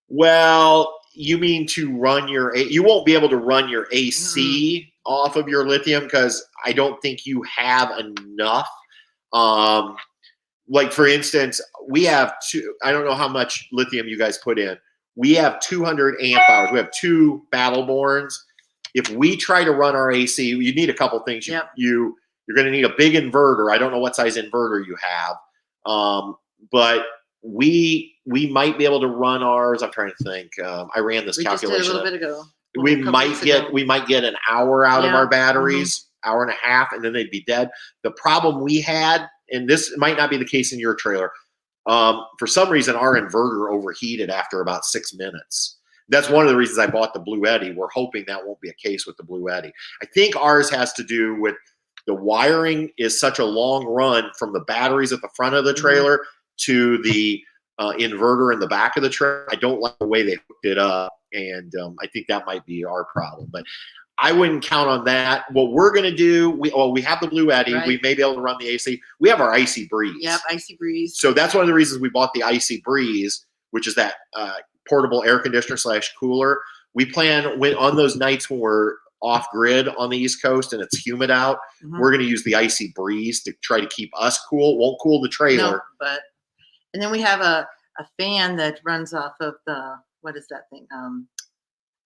Well, you mean to run you won't be able to run your AC off of your lithium because I don't think you have enough. Like for instance, we have I don't know how much lithium you guys put in. We have 200 amp hours. We have 2 Battleborns. If we try to run our AC, you need a couple things. You're going to need a big inverter. I don't know what size inverter you have, but we might be able to run ours. I'm trying to think. I ran this calculation just did a little bit ago. We might get an hour out of our batteries, hour and a half, and then they'd be dead. The problem we had, and this might not be the case in your trailer, for some reason our inverter overheated after about 6 minutes. That's one of the reasons I bought the Blue Eddy. We're hoping that won't be a case with the Blue Eddy. I think ours has to do with the wiring is such a long run from the batteries at the front of the trailer to the inverter in the back of the trailer. I don't like the way they hooked it up, and I think that might be our problem. But I wouldn't count on that. What we're going to do, we have the Blue Eddy. We may be able to run the AC. We have our Icy Breeze. Yep, Icy Breeze. So that's one of the reasons we bought the Icy Breeze, which is that portable air conditioner / cooler. We plan on those nights when we're off grid on the East Coast and it's humid out, we're going to use the Icy Breeze to try to keep us cool. It won't cool the trailer. No, and then we have a fan that runs off of what is that thing?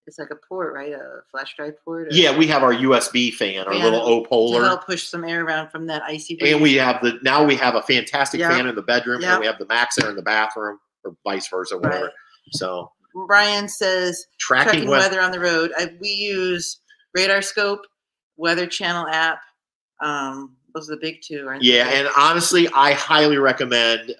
It's like a port, right? A flash drive port? Yeah, we have our USB fan, our little O-Polar. To help push some air around from that Icy Breeze. And we have now we have a fantastic fan in the bedroom, and we have the Max Air in the bathroom, or vice versa, whatever. Right. So Brian says tracking weather on the road. We use Radar Scope, Weather Channel app. Those are the big two, aren't they? Yeah, and honestly, I highly recommend. You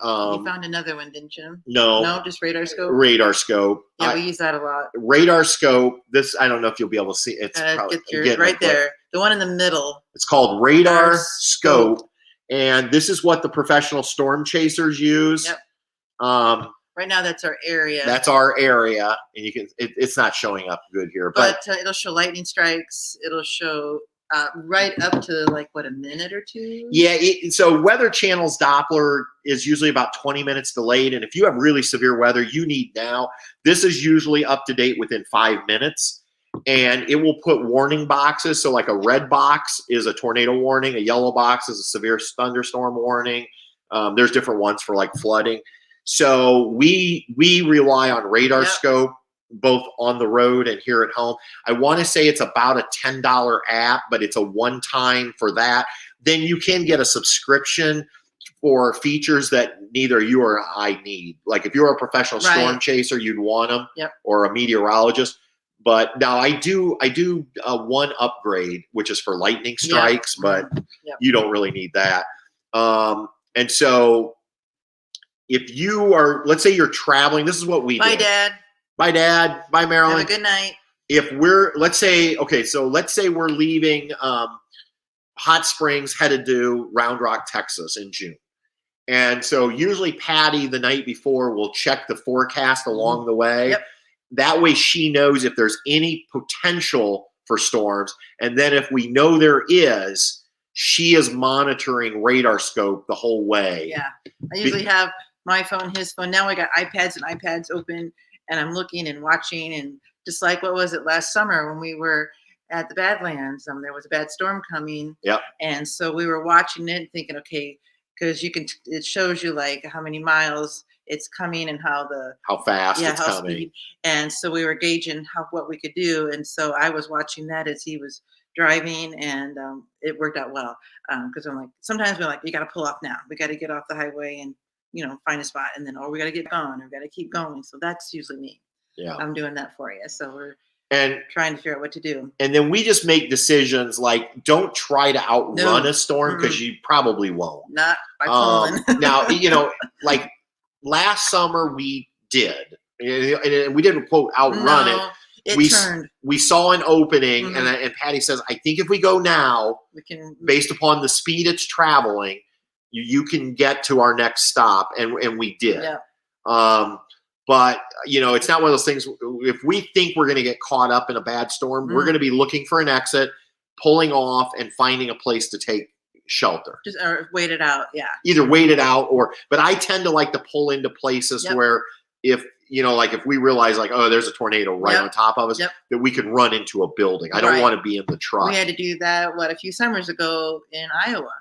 found another one, didn't you? No, just Radar Scope. Radar Scope. Yeah, we use that a lot. Radar Scope. This I don't know if you'll be able to see. It's probably right there. The one in the middle. It's called Radar Scope, And this is what the professional storm chasers use. Yep. Right now, that's our area. That's our area, and you can. It's not showing up good here, but it'll show lightning strikes. It'll show right up to like what, a minute or two. Yeah. So Weather Channel's Doppler is usually about 20 minutes delayed, and if you have really severe weather you need now, this is usually up to date within 5 minutes, and it will put warning boxes. So like a red box is a tornado warning, a yellow box is a severe thunderstorm warning. There's different ones for like flooding. So we rely on radar scope both on the road and here at home. I want to say it's about a $10 app, but it's a one-time for that. Then you can get a subscription for features that neither you or I need. Like if you're a professional storm chaser, you'd want them, or a meteorologist. But now I do one upgrade, which is for lightning strikes, but you don't really need that. And so if you are, let's say you're traveling, this is what we do. Bye, Dad. Bye, Dad. Bye, Marilyn. Have a good night. If we're, let's say we're leaving Hot Springs, headed to Round Rock, Texas in June. And so usually Patty the night before will check the forecast along the way. That way she knows if there's any potential for storms. And then if we know there is, she is monitoring radar scope the whole way. Yeah. I usually have my phone, his phone. Now I got iPads open, and I'm looking and watching, and just like, what was it, last summer when we were at the Badlands, there was a bad storm coming. And so we were watching it and thinking, okay, because it shows you like how many miles it's coming and how fast it's coming. Speed. And so we were gauging what we could do. And so I was watching that as he was driving, and it worked out well. Because I'm like, sometimes we're like, you got to pull off now. We got to get off the highway and, find a spot, and then, we got to get going, or we got to keep going. So that's usually me. I'm doing that for you. So we're trying to figure out what to do. And then we just make decisions like, don't try to outrun a storm, because you probably won't. Not by pulling. Now, like last summer we did. And we didn't quote outrun it. We saw an opening, and Patty says, I think if we go now, we can, based upon the speed it's traveling, you can get to our next stop, and we did. But it's not one of those things. If we think we're going to get caught up in a bad storm, we're going to be looking for an exit, pulling off, and finding a place to take shelter. Just wait it out. Either wait it out, but I tend to like to pull into places where if we realize like, oh, there's a tornado right on top of us, that we can run into a building. I don't want to be in the truck. We had to do that a few summers ago in Iowa.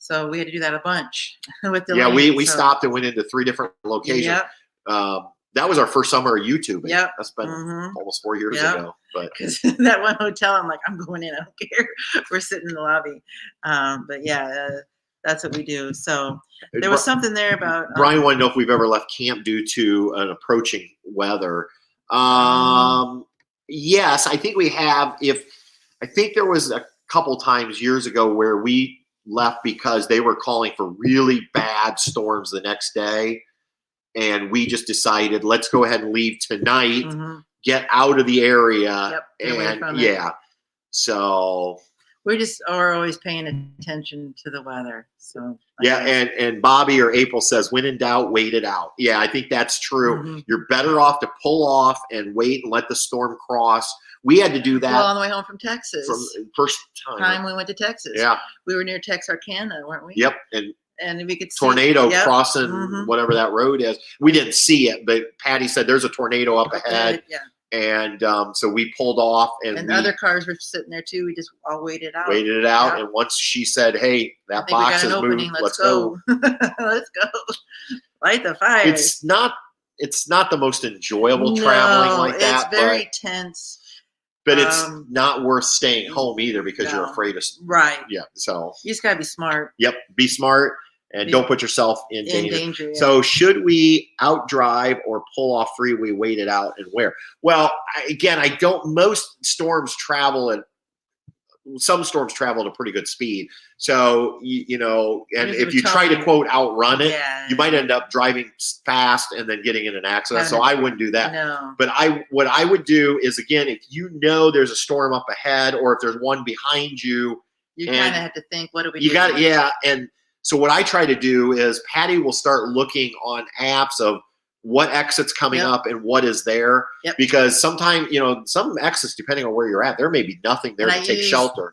So we had to do that a bunch with Delaney. We stopped and went into 3 different locations. That was our first summer of YouTube. That's been almost 4 years ago. But that one hotel, I'm like, I'm going in. I don't care. We're sitting in the lobby. But that's what we do. So there was something there about Brian wanted to know if we've ever left camp due to an approaching weather. Yes, I think we have. I think there was a couple times years ago where we left because they were calling for really bad storms the next day, and we just decided, let's go ahead and leave tonight, get out of the area, so we just are always paying attention to the weather. So and Bobby or April says, when in doubt, wait it out. I think that's true. You're better off to pull off and wait and let the storm cross. We had to do that. Well, on the way home from Texas. First time we went to Texas. We were near Texarkana, weren't we? And we could see tornado crossing whatever that road is. We didn't see it, but Patty said there's a tornado up ahead. And so we pulled off, and other cars were sitting there too. We just all waited out. And once she said, "Hey, that box is moving. Let's go. Let's go. Light the fire." It's not the most enjoyable traveling like that. It's very tense. But it's not worth staying home either, because you're afraid of so you just gotta be smart. Be smart, and don't put yourself in danger. So should we outdrive or pull off freeway, wait it out, and where? Well, I don't. Most storms travel some storms travel at a pretty good speed. So, and if you try to quote outrun it, you might end up driving fast and then getting in an accident. So I wouldn't do that. No. But what I would do is, again, if there's a storm up ahead, or if there's one behind you, you kind of have to think, what do we do? You got and So what I try to do is Patty will start looking on apps of what exits coming up and what is there. Because sometimes, you know, some exits, depending on where you're at, there may be nothing there to take shelter.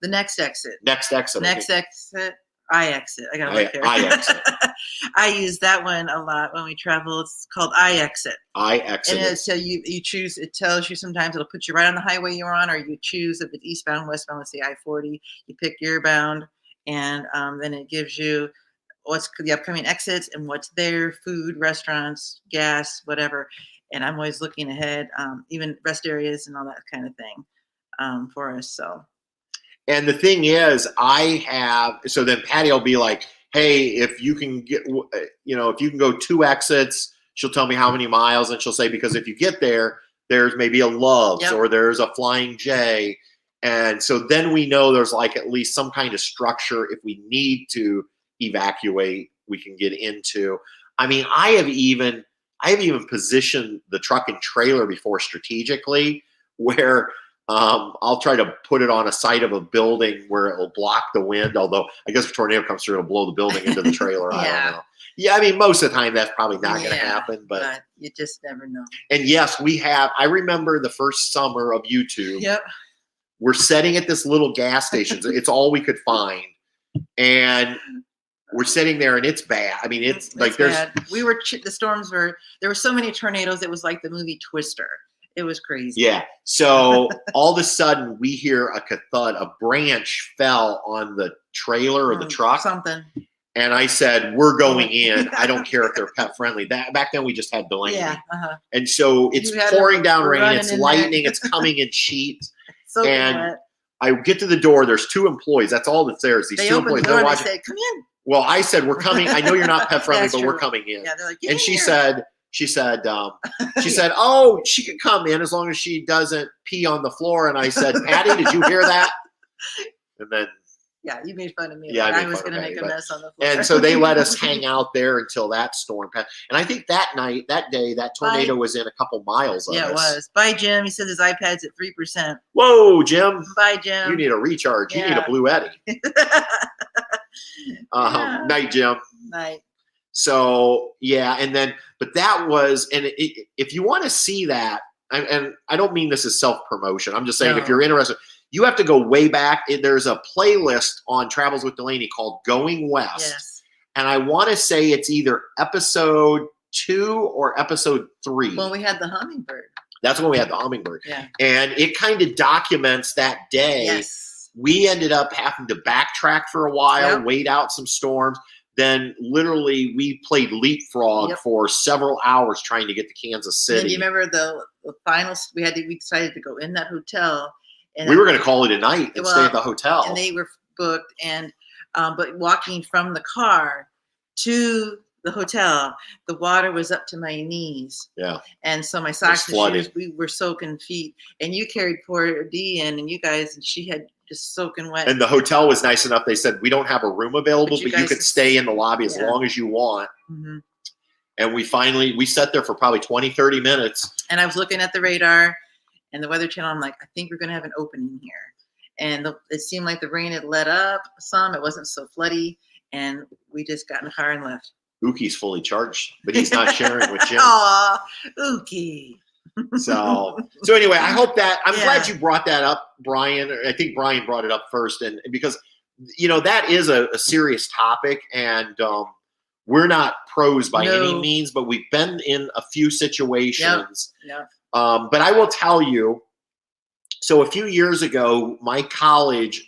The next exit. Next exit. I exit. I gotta look here. I exit. I use that one a lot when we travel. It's called I exit. I exit. And so you choose. It tells you sometimes it'll put you right on the highway you're on, or you choose if it's eastbound, westbound. Let's say I-40. You pick your bound, and then it gives you what's the upcoming exits and what's there: food, restaurants, gas, whatever. And I'm always looking ahead, even rest areas and all that kind of thing for us. So. And the thing is, so then Patty will be like, hey, if you can get, you know, if you can go 2 exits, she'll tell me how many miles. And she'll say, because if you get there, there's maybe a Love's or there's a Flying J. And so then we know there's like at least some kind of structure. If we need to evacuate, we can get into. I mean, I have even positioned the truck and trailer before strategically where I'll try to put it on a side of a building where it will block the wind. Although I guess if a tornado comes through, it'll blow the building into the trailer. I don't know. Yeah, I mean, most of the time that's probably not going to happen, but you just never know. And yes, we have. I remember the first summer of YouTube. Yep. We're sitting at this little gas station. It's all we could find, and we're sitting there, and it's bad. I mean, it's like there's. Bad. The storms were. There were so many tornadoes. It was like the movie Twister. It was crazy. Yeah. So all of a sudden we hear a thud. A branch fell on the trailer or the truck. Something. And I said, we're going in. I don't care if they're pet friendly. Back then we just had Delaney. Yeah. And so it's pouring down rain. It's lightning. It's coming in sheets. So and wet. I get to the door. There's 2 employees. That's all that's there is these 2 employees. They're watching. They said, come in. Well, I said, we're coming. I know you're not pet friendly, but true. we're coming in. Yeah, they're like, and she said, oh, she could come in as long as she doesn't pee on the floor. And I said, Patty, did you hear that? And then. Yeah, you made fun of me. Yeah, I was going to make a mess on the floor. And so they let us hang out there until that storm passed. And I think that day, that tornado was in a couple miles of us. Yeah, it was. Bye, Jim. He says his iPad's at 3%. Whoa, Jim. Bye, Jim. You need a recharge. You need a Blue Eddy. Night, Jim. Night. So, yeah, and then, but that was, and if you want to see that, and I don't mean this as self-promotion. I'm just saying if you're interested, you have to go way back. There's a playlist on Travels with Delaney called Going West. Yes. And I want to say it's either episode 2 or episode 3. Well, we had the hummingbird. That's when we had the hummingbird. Yeah. And it kind of documents that day. Yes. We ended up having to backtrack for a while, wait out some storms. Then literally we played leapfrog for several hours trying to get to Kansas City. And you remember the finals? We decided to go in that hotel. And we were going to call it a night and stay at the hotel. And they were booked. And but walking from the car to the hotel, the water was up to my knees. Yeah. And so my socks and shoes, we were soaking feet. And you carried poor Dee in, and you guys, and she had just soaking wet. And the hotel was nice enough. They said, we don't have a room available, but you could stay in the lobby as long as you want. Mm-hmm. And we sat there for probably 20, 30 minutes. And I was looking at the radar and the Weather Channel. I'm like, I think we're going to have an opening here. And it seemed like the rain had let up some. It wasn't so floody. And we just got in the car and left. Uki's fully charged, but he's not sharing with Jim. Aw, Uki. So anyway, I hope that I'm glad you brought that up, Brian. I think Brian brought it up first, and because that is a serious topic, and we're not pros by any means, but we've been in a few situations. Yep. But I will tell you. So a few years ago, my college,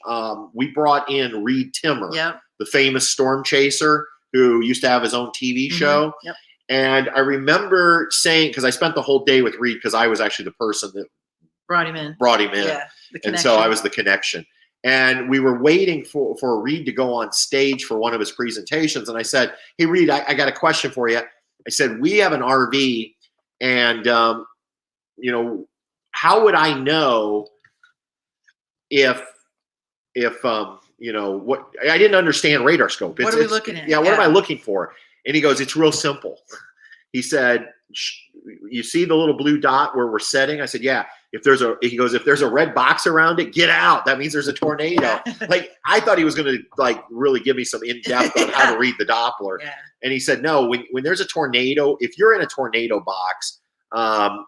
we brought in Reed Timmer, the famous storm chaser who used to have his own TV show. Yep. And I remember saying, because I spent the whole day with Reed, because I was actually the person that brought him in. Yeah, and so I was the connection. And we were waiting for Reed to go on stage for one of his presentations. And I said, hey, Reed, I got a question for you. I said, we have an RV, and, how would I know if what I didn't understand radar scope. What are we looking at? Yeah, what am I looking for? And he goes, it's real simple. He said, you see the little blue dot where we're setting? I said, yeah. if there's a red box around it, get out. That means there's a tornado. Yeah. Like, I thought he was going to like really give me some in-depth on how to read the Doppler. Yeah. And he said, no, when there's a tornado, if you're in a tornado box,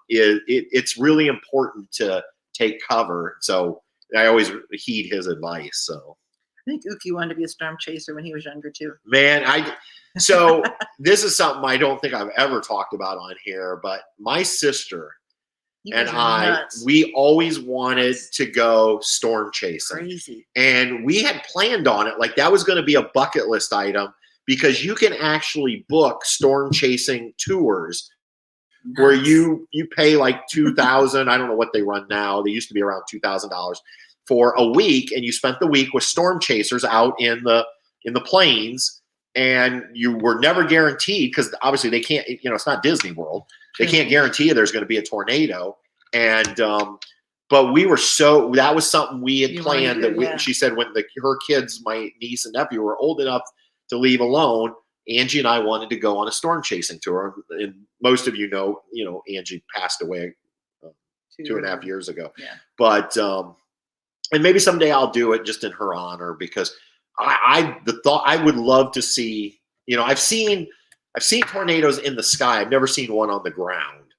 it's really important to take cover. So I always heed his advice. So I think Uki wanted to be a storm chaser when he was younger too. man, so this is something I don't think I've ever talked about on here, but my sister You and guys are nuts. we always wanted to go storm chasing. Crazy. And we had planned on it. Like, that was going to be a bucket list item, because you can actually book storm chasing tours where you pay like $2,000. I don't know what they run now. They used to be around $2,000 for a week. And you spent the week with storm chasers out in the plains, and you were never guaranteed, because obviously they can't, it's not Disney World. They can't guarantee you there's going to be a tornado. And, but that was something we had planned that she said when her kids, my niece and nephew, were old enough to leave alone, Angie and I wanted to go on a storm chasing tour. And most of you know, Angie passed away 2.5 years ago. Yeah. But, and maybe someday I'll do it just in her honor, because I would love to see, I've seen tornadoes in the sky. I've never seen one on the ground.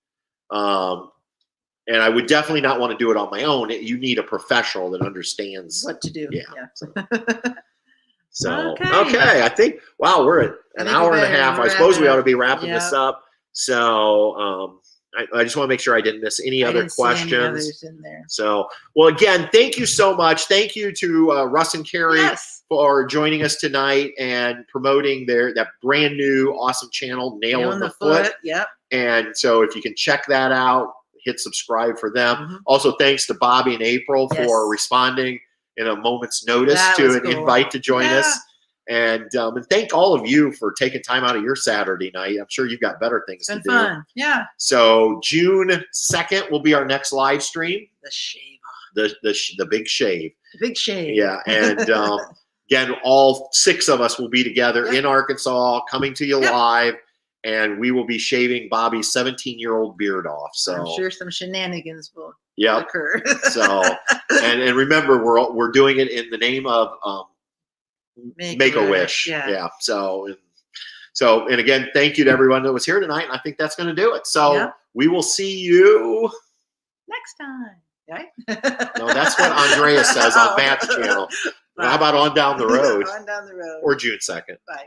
And I would definitely not want to do it on my own. You need a professional that understands what to do. Yeah. So, okay. I think, wow, we're at an hour and a half. I suppose we ought to be wrapping this up. So, I just want to make sure I didn't miss any other questions. Any others in there. So, well, again, thank you so much. Thank you to Russ and Carrie for joining us tonight and promoting that brand new awesome channel, Nail in the Foot. Yep. And so if you can check that out, hit subscribe for them. Mm-hmm. Also, thanks to Bobby and April for responding in a moment's notice to an invite to join us. And thank all of you for taking time out of your Saturday night. I'm sure you've got better things to do. Fun. Yeah. So June 2nd will be our next live stream. The shave. The big shave. The big shave. Yeah. And again, all 6 of us will be together in Arkansas, coming to you live. And we will be shaving Bobby's 17-year-old beard off. So I'm sure some shenanigans will occur. So and remember, we're doing it in the name of Make-A-Wish. Yeah. So and again, thank you to everyone that was here tonight. And I think that's going to do it. So we will see you next time. Right? No, that's what Andrea says on Matt's channel. How about on down the road? On down the road. Or June 2nd. Bye.